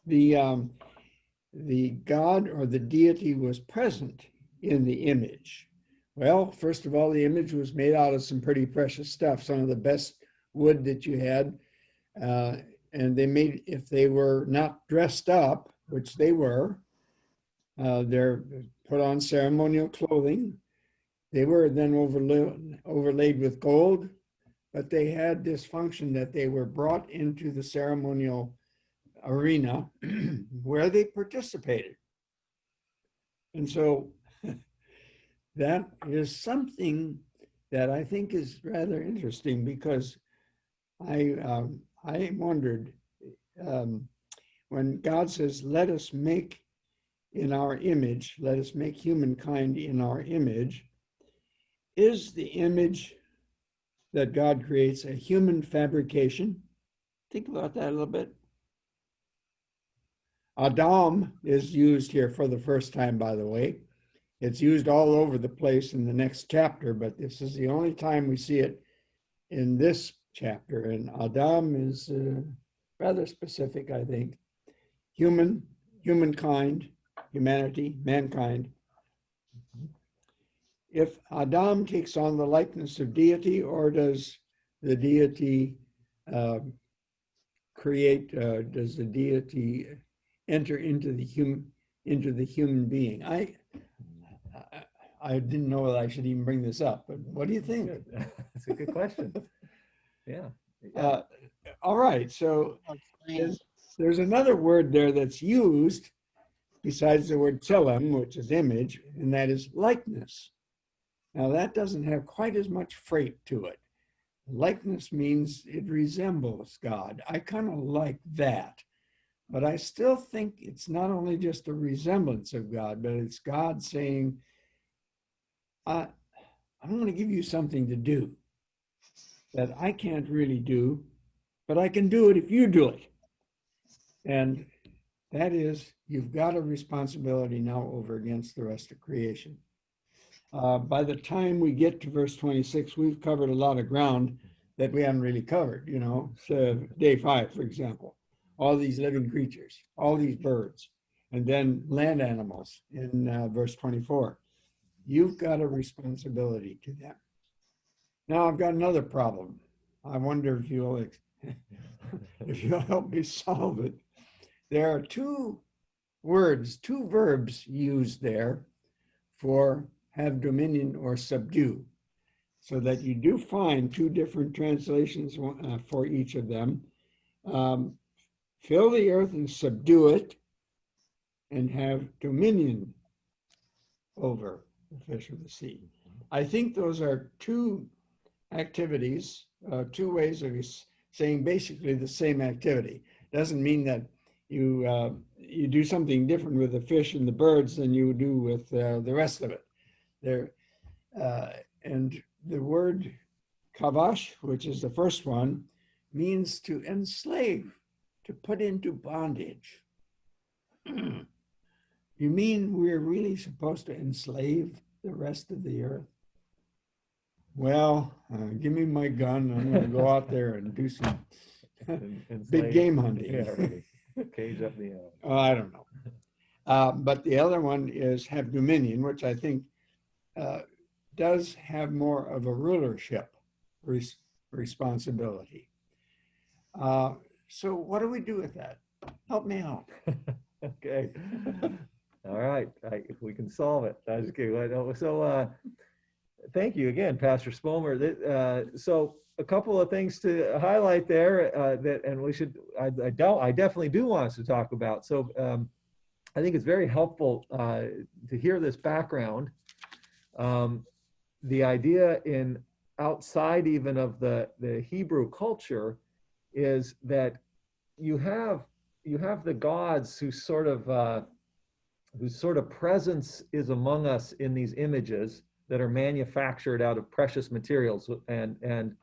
The god or the deity was present in the image. Well, first of all, the image was made out of some pretty precious stuff, some of the best wood that you had. And they made, if they were not dressed up, which they were, they're put on ceremonial clothing. They were then overlaid with gold, but they had this function that they were brought into the ceremonial arena where they participated. And so that is something that I think is rather interesting, because I wondered, when God says, let us make in our image, let us make humankind in our image, is the image that God creates a human fabrication? Think about that a little bit. Adam is used here for the first time, by the way. It's used all over the place in the next chapter, but this is the only time we see it in this chapter. And Adam is rather specific, I think. Humankind, humanity, mankind. If Adam takes on the likeness of deity, or does the deity does the deity enter into the human being? I didn't know that I should even bring this up, but what do you think? That's a good question. Yeah. All right, so there's another word there that's used besides the word tselem, which is image, and that is likeness. Now that doesn't have quite as much freight to it. Likeness means it resembles God. I kind of like that, but I still think it's not only just a resemblance of God, but it's God saying, I'm going to give you something to do that I can't really do, but I can do it if you do it. And that is, you've got a responsibility now over against the rest of creation. By the time we get to verse 26, we've covered a lot of ground that we haven't really covered, you know. So day 5, for example, all these living creatures, all these birds, and then land animals in verse 24. You've got a responsibility to them. Now I've got another problem. I wonder if you'll help me solve it. There are two verbs used there for have dominion or subdue, so that you do find two different translations for each of them. Fill the earth and subdue it, and have dominion over the fish of the sea. I think those are two activities, two ways of saying basically the same activity. Doesn't mean that you do something different with the fish and the birds than you do with the rest of it. And the word kavash, which is the first one, means to enslave, to put into bondage. You mean we're really supposed to enslave the rest of the earth? Well, give me my gun. I'm going to go out there and do some big game hunting. Yeah, right. Cage up the animal. I don't know. But the other one is have dominion, which I think does have more of a rulership responsibility. So what do we do with that? Help me out. Okay. All right. If we can solve it. I just kidding. So thank you again, Pastor Spomer. So a couple of things to highlight there and we should, I definitely do want us to talk about. So I think it's very helpful to hear this background. The idea in outside even of the Hebrew culture is that you have the gods whose sort of presence is among us in these images that are manufactured out of precious materials, and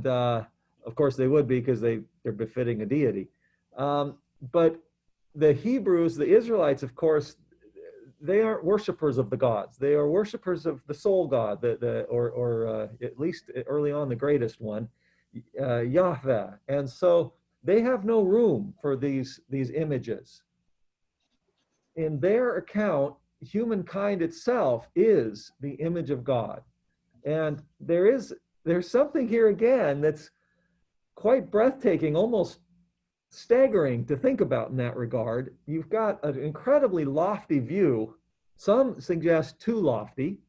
of course they would be because they're befitting a deity. But the Hebrews, the Israelites, of course, they aren't worshipers of the gods. They are worshipers of the sole God, or at least early on the greatest one, Yahweh. And so they have no room for these images. In their account, humankind itself is the image of God. And there's something here again that's quite breathtaking, almost staggering to think about in that regard. You've got an incredibly lofty view, some suggest too lofty,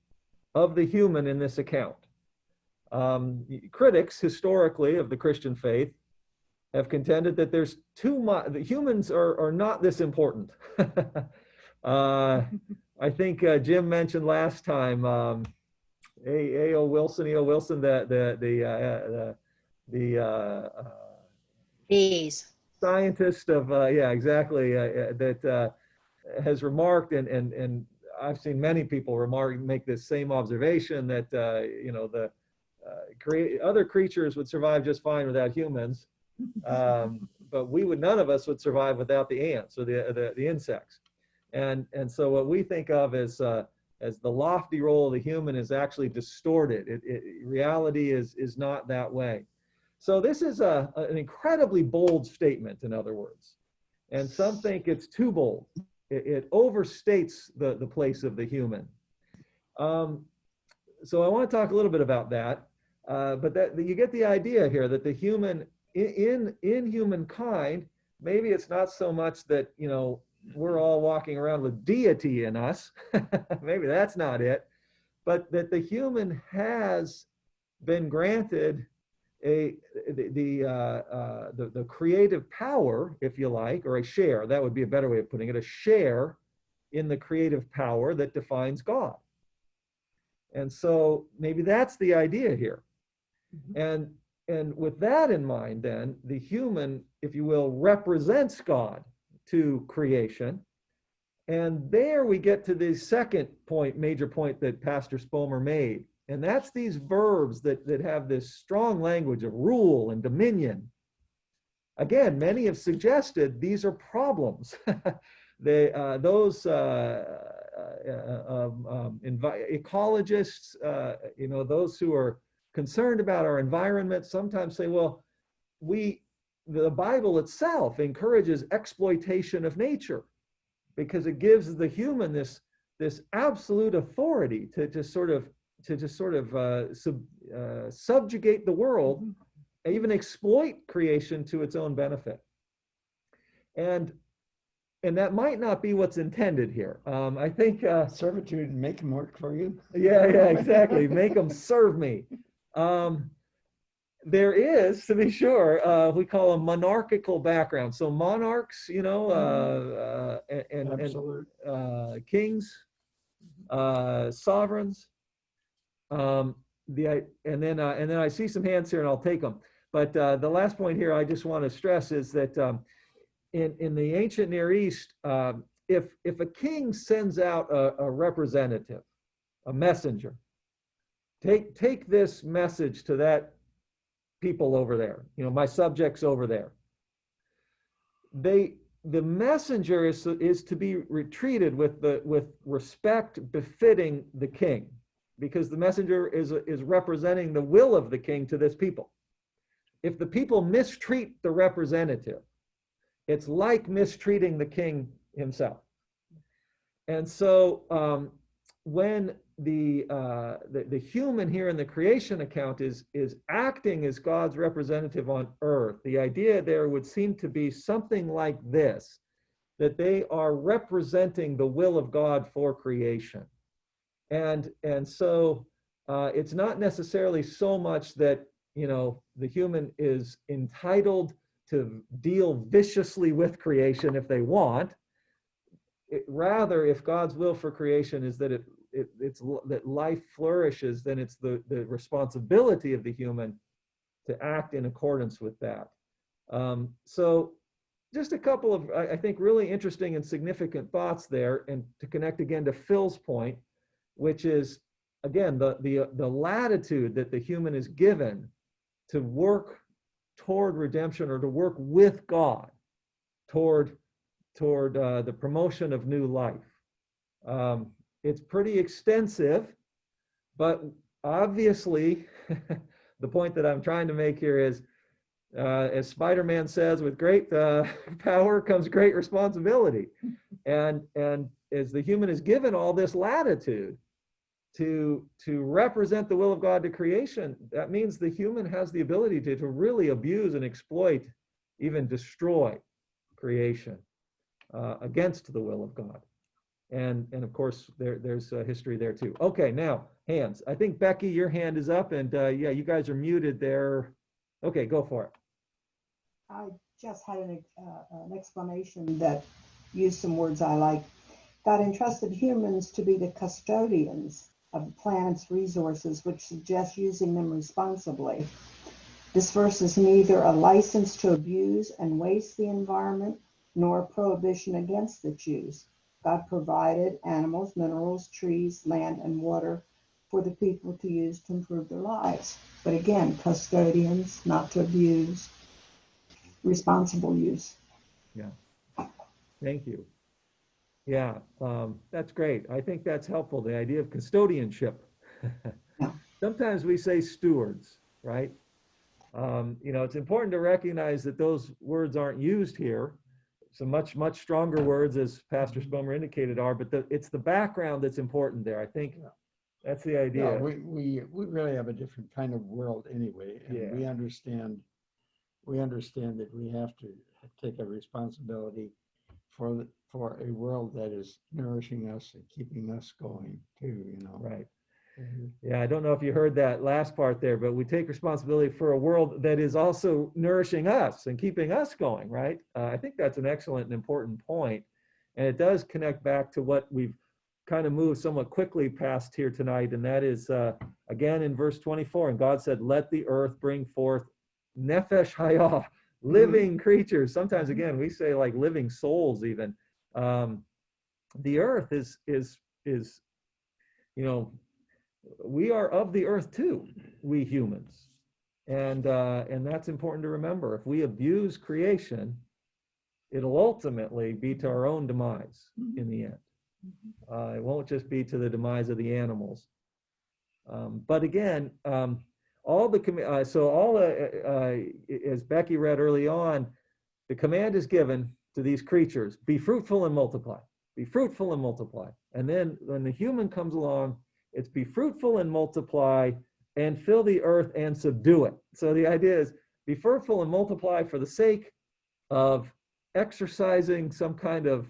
of the human in this account. Critics historically of the Christian faith have contended that there's too much, that humans are not this important. I think Jim mentioned last time, E.O. Wilson, the Bees. scientist of yeah, exactly, that has remarked, and I've seen many people make this same observation, that the other creatures would survive just fine without humans, but none of us would survive without the ants or the insects. And so what we think of as the lofty role of the human is actually distorted. Reality is not that way. So this is an incredibly bold statement, in other words. And some think it's too bold. It overstates the place of the human. So I want to talk a little bit about that. But that you get the idea here that the human, in humankind, maybe it's not so much that, we're all walking around with deity in us. Maybe that's not it. But that the human has been granted the creative power, if you like, or a share, that would be a better way of putting it, a share in the creative power that defines God. And so maybe that's the idea here. And with that in mind, then, the human, if you will, represents God to creation. And there we get to the second point, major point that Pastor Spomer made. And that's these verbs that have this strong language of rule and dominion. Again, many have suggested these are problems. Those ecologists, those who are concerned about our environment, sometimes say, well, the Bible itself encourages exploitation of nature because it gives the human this absolute authority to just sort of subjugate the world, even exploit creation to its own benefit. And that might not be what's intended here. I think Servitude and make them work for you. yeah, exactly. Make them serve me. There is, to be sure, we call a monarchical background. So monarchs, and kings, sovereigns. And then I see some hands here, and I'll take them. But the last point here I just want to stress is that in the ancient Near East, if a king sends out a representative, a messenger, take this message to that people over there, my subjects over there. The messenger is to be treated with respect befitting the king, because the messenger is representing the will of the king to this people. If the people mistreat the representative, it's like mistreating the king himself. And so when the human here in the creation account is acting as God's representative on earth, the idea there would seem to be something like this, that they are representing the will of God for creation. And so it's not necessarily so much that, the human is entitled to deal viciously with creation if they want. Rather, if God's will for creation is that that life flourishes, then it's the responsibility of the human to act in accordance with that. So just a couple of, I think, really interesting and significant thoughts there, and to connect again to Phil's point, which is, again, the latitude that the human is given to work toward redemption, or to work with God toward the promotion of new life. It's pretty extensive, but obviously, the point that I'm trying to make here is, as Spider-Man says, with great power comes great responsibility. And as the human is given all this latitude to represent the will of God to creation, that means the human has the ability to really abuse and exploit, even destroy creation against the will of God. And of course, there's a history there too. Okay, now, hands. I think, Becky, your hand is up, and yeah, you guys are muted there. Okay, go for it. I just had an explanation that used some words I like. God entrusted humans to be the custodians of the planet's resources, which suggests using them responsibly. This verse is neither a license to abuse and waste the environment, nor a prohibition against its use. God provided animals, minerals, trees, land, and water for the people to use to improve their lives. But again, custodians, not to abuse, responsible use. Yeah, thank you. Yeah, that's great. I think that's helpful, the idea of custodianship. Sometimes we say stewards, right? It's important to recognize that those words aren't used here. Some much stronger words, as Pastor Spomer indicated, are, but it's the background that's important there. I think that's the idea. Yeah, we really have a different kind of world anyway, and Yeah. we understand that we have to take a responsibility for a world that is nourishing us and keeping us going too, Right. Yeah, I don't know if you heard that last part there, but we take responsibility for a world that is also nourishing us and keeping us going, right? I think that's an excellent and important point. And it does connect back to what we've kind of moved somewhat quickly past here tonight. And that is, again, in verse 24, and God said, let the earth bring forth nefesh hayah, living creatures. Sometimes, again, we say like living souls even. The earth is we are of the earth too, we humans. And that's important to remember. If we abuse creation, it'll ultimately be to our own demise in the end. It won't just be to the demise of the animals. But again, as Becky read early on, the command is given to these creatures, be fruitful and multiply, be fruitful and multiply. And then when the human comes along, it's be fruitful and multiply and fill the earth and subdue it. So the idea is be fruitful and multiply for the sake of exercising some kind of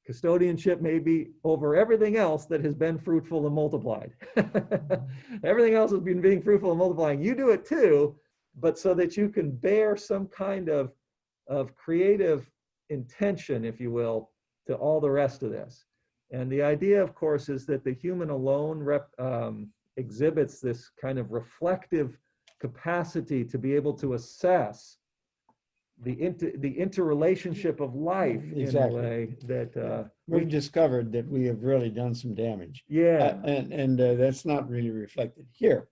custodianship, maybe, over everything else that has been fruitful and multiplied. Everything else has been being fruitful and multiplying. You do it too, but so that you can bear some kind of creative intention, if you will, to all the rest of this. And the idea, of course, is that the human alone exhibits this kind of reflective capacity to be able to assess the interrelationship of life in a way that we've discovered that we have really done some damage. Yeah. And that's not really reflected here.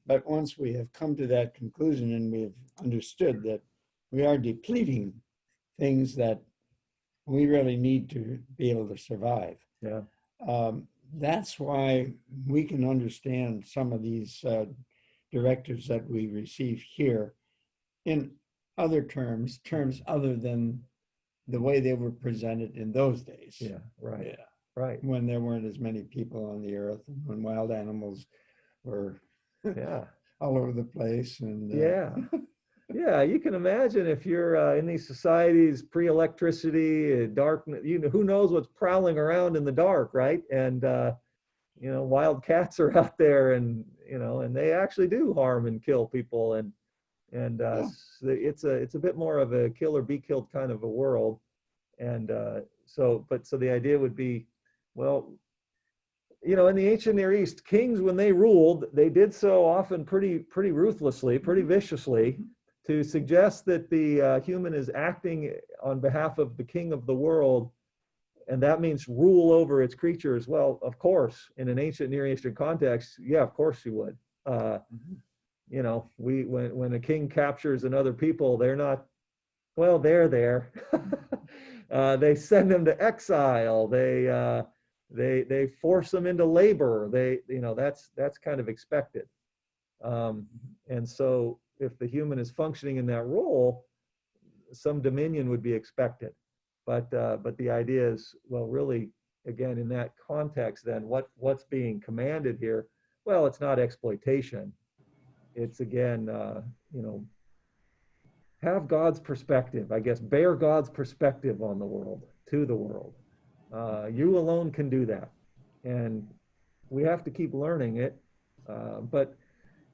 But once we have come to that conclusion and we have understood that we are depleting things that we really need to be able to survive. Yeah. That's why we can understand some of these directives that we receive here in other terms other than the way they were presented in those days. Yeah, right. Yeah. Right. When there weren't as many people on the earth, and when wild animals were all over the place. And yeah. Yeah, you can imagine if you're in these societies, pre-electricity, darkness, who knows what's prowling around in the dark, right? And, wild cats are out there and they actually do harm and kill people. And it's a bit more of a kill or be killed kind of a world. And so the idea would be, well, you know, in the ancient Near East, kings, when they ruled, they did so often pretty ruthlessly, pretty viciously, to suggest that the human is acting on behalf of the king of the world, and that means rule over its creatures. Well, of course, in an ancient Near Eastern context, yeah, of course you would. You know, when a king captures another people, they're not, well, they're there. They send them to exile. They force them into labor. You know, that's kind of expected. And so if the human is functioning in that role, some dominion would be expected. But the idea is, well, really, again, in that context, then what's being commanded here? Well, it's not exploitation. It's, again, you know, have God's perspective, I guess, bear God's perspective on the world, to the world. You alone can do that. And we have to keep learning it. But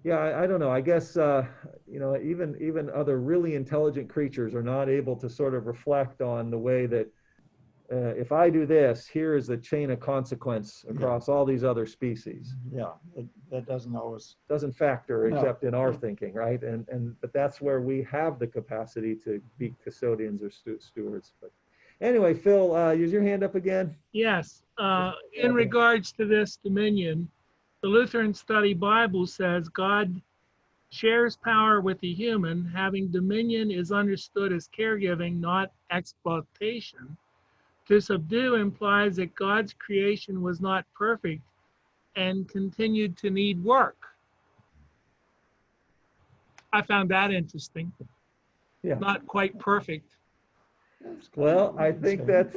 yeah, I don't know. I guess, you know, even other really intelligent creatures are not able to sort of reflect on the way that if I do this, here is the chain of consequence across all these other species. Yeah, that doesn't always. Doesn't factor No. except in our thinking, right? But that's where we have the capacity to be custodians or stewards. But anyway, Phil, use your hand up again. Yes, in regards to this dominion, the Lutheran Study Bible says God shares power with the human. Having dominion is understood as caregiving, not exploitation. To subdue implies that God's creation was not perfect and continued to need work. I found that interesting. Yeah. Not quite perfect. Well, I think that's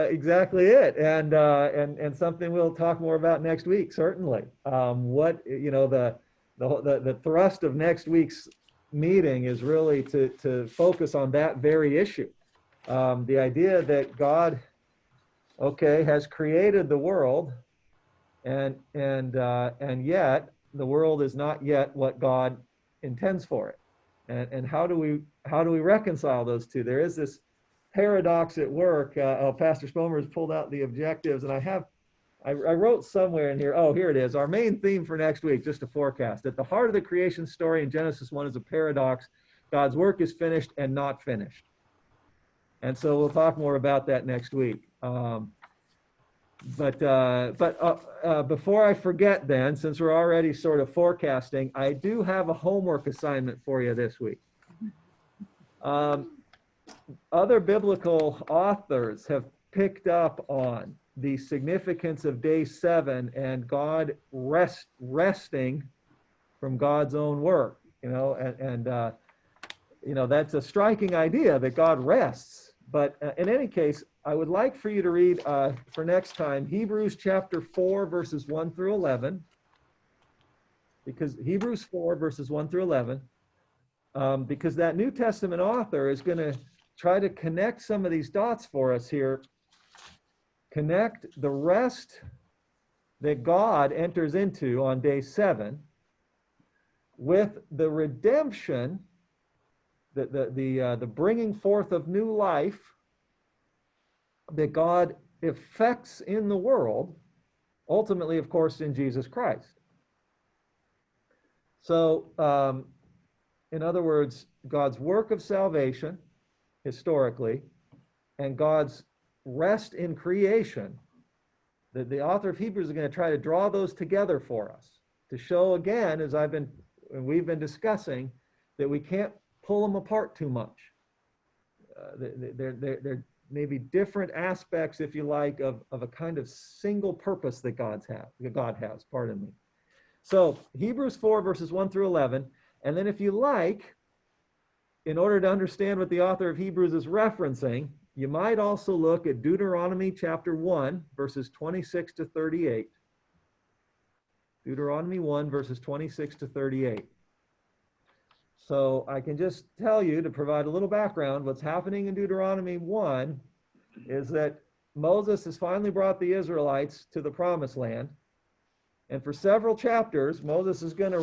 exactly it, and something we'll talk more about next week, certainly. What, you know, the thrust of next week's meeting is really to focus on that very issue. The idea that God, okay, has created the world, and yet the world is not yet what God intends for it. And how do we reconcile those two? There is this paradox at work. Pastor Spomer has pulled out the objectives, and I wrote somewhere in here, oh, here it is. Our main theme for next week, just a forecast. At the heart of the creation story in Genesis 1 is a paradox. God's work is finished and not finished. And so we'll talk more about that next week. But before I forget then, since we're already sort of forecasting, I do have a homework assignment for you this week. Other biblical authors have picked up on the significance of day 7 and God resting from God's own work, you know, and you know, that's a striking idea that God rests. But in any case, I would like for you to read for next time, Hebrews chapter 4, verses 1 through 11, because Hebrews 4, verses 1 through 11, because that New Testament author is going to try to connect some of these dots for us here, connect the rest that God enters into on day 7 with the redemption, the bringing forth of new life that God effects in the world, ultimately, of course, in Jesus Christ. So, in other words, God's work of salvation, historically, and God's rest in creation, the author of Hebrews is going to try to draw those together for us to show again, as we've been discussing, that we can't pull them apart too much. They're maybe different aspects, if you like, of a kind of single purpose that God has, pardon me. So Hebrews 4, verses 1 through 11, and then if you like, in order to understand what the author of Hebrews is referencing, you might also look at Deuteronomy chapter 1, verses 26 to 38. Deuteronomy 1, verses 26 to 38. So I can just tell you, to provide a little background, what's happening in Deuteronomy 1 is that Moses has finally brought the Israelites to the promised land. And for several chapters, Moses is going to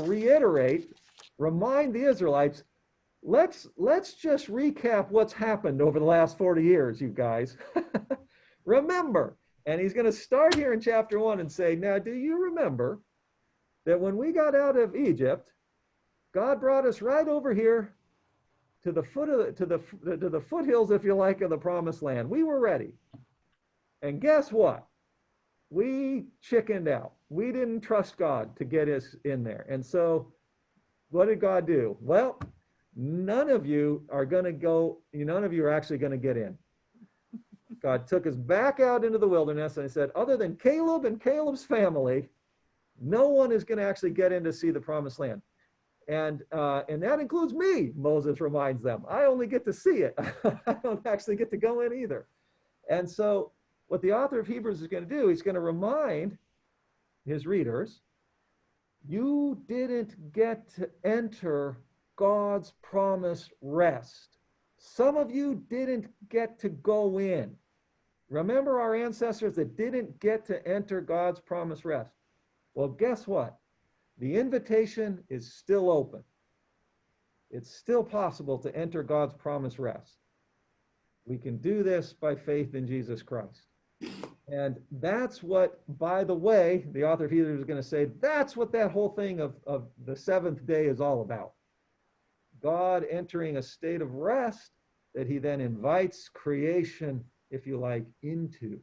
remind the Israelites, let's just recap what's happened over the last 40 years, you guys. Remember. And he's going to start here in chapter 1 and say, now, do you remember that when we got out of Egypt, God brought us right over here to the foot of to the foothills, if you like, of the promised land. We were ready. And guess what? We chickened out. We didn't trust God to get us in there. And so what did God do? Well, none of you are actually going to get in. God took us back out into the wilderness and he said, other than Caleb and Caleb's family, no one is going to actually get in to see the promised land. And that includes me, Moses reminds them. I only get to see it. I don't actually get to go in either. And so what the author of Hebrews is going to do, he's going to remind his readers, you didn't get to enter God's promised rest. Some of you didn't get to go in. Remember our ancestors that didn't get to enter God's promised rest? Well, guess what? The invitation is still open. It's still possible to enter God's promised rest. We can do this by faith in Jesus Christ. And that's what, by the way, the author of Hebrews is going to say, that's what that whole thing of the seventh day is all about. God entering a state of rest that he then invites creation, if you like, into.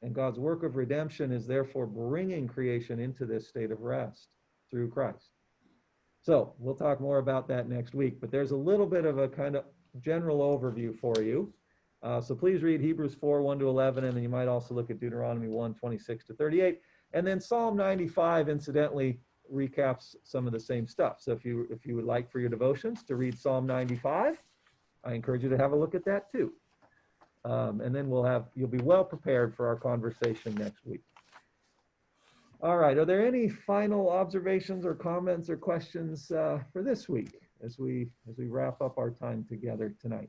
And God's work of redemption is therefore bringing creation into this state of rest through Christ. So we'll talk more about that next week, but there's a little bit of a kind of general overview for you. So please read Hebrews 4, 1 to 11, and then you might also look at Deuteronomy 1, 26 to 38. And then Psalm 95, incidentally, recaps some of the same stuff. So if you would like for your devotions to read Psalm 95, I encourage you to have a look at that too. And then you'll be well prepared for our conversation next week. All right, are there any final observations or comments or questions for this week as we wrap up our time together tonight?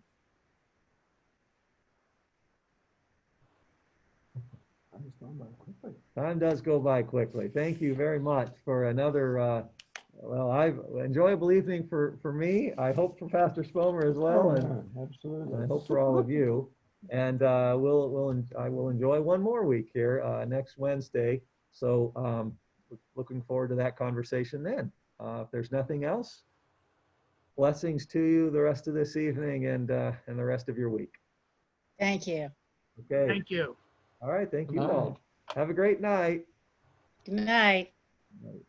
Time does go by quickly. Thank you very much for another enjoyable evening for me. I hope for Pastor Spomer as well, and Absolutely. I hope for all of you. And I will enjoy one more week here next Wednesday. So looking forward to that conversation then. If there's nothing else, blessings to you the rest of this evening and the rest of your week. Thank you. Okay. Thank you. All right. Thank you Good night. all. Have a great night. Good night. Night.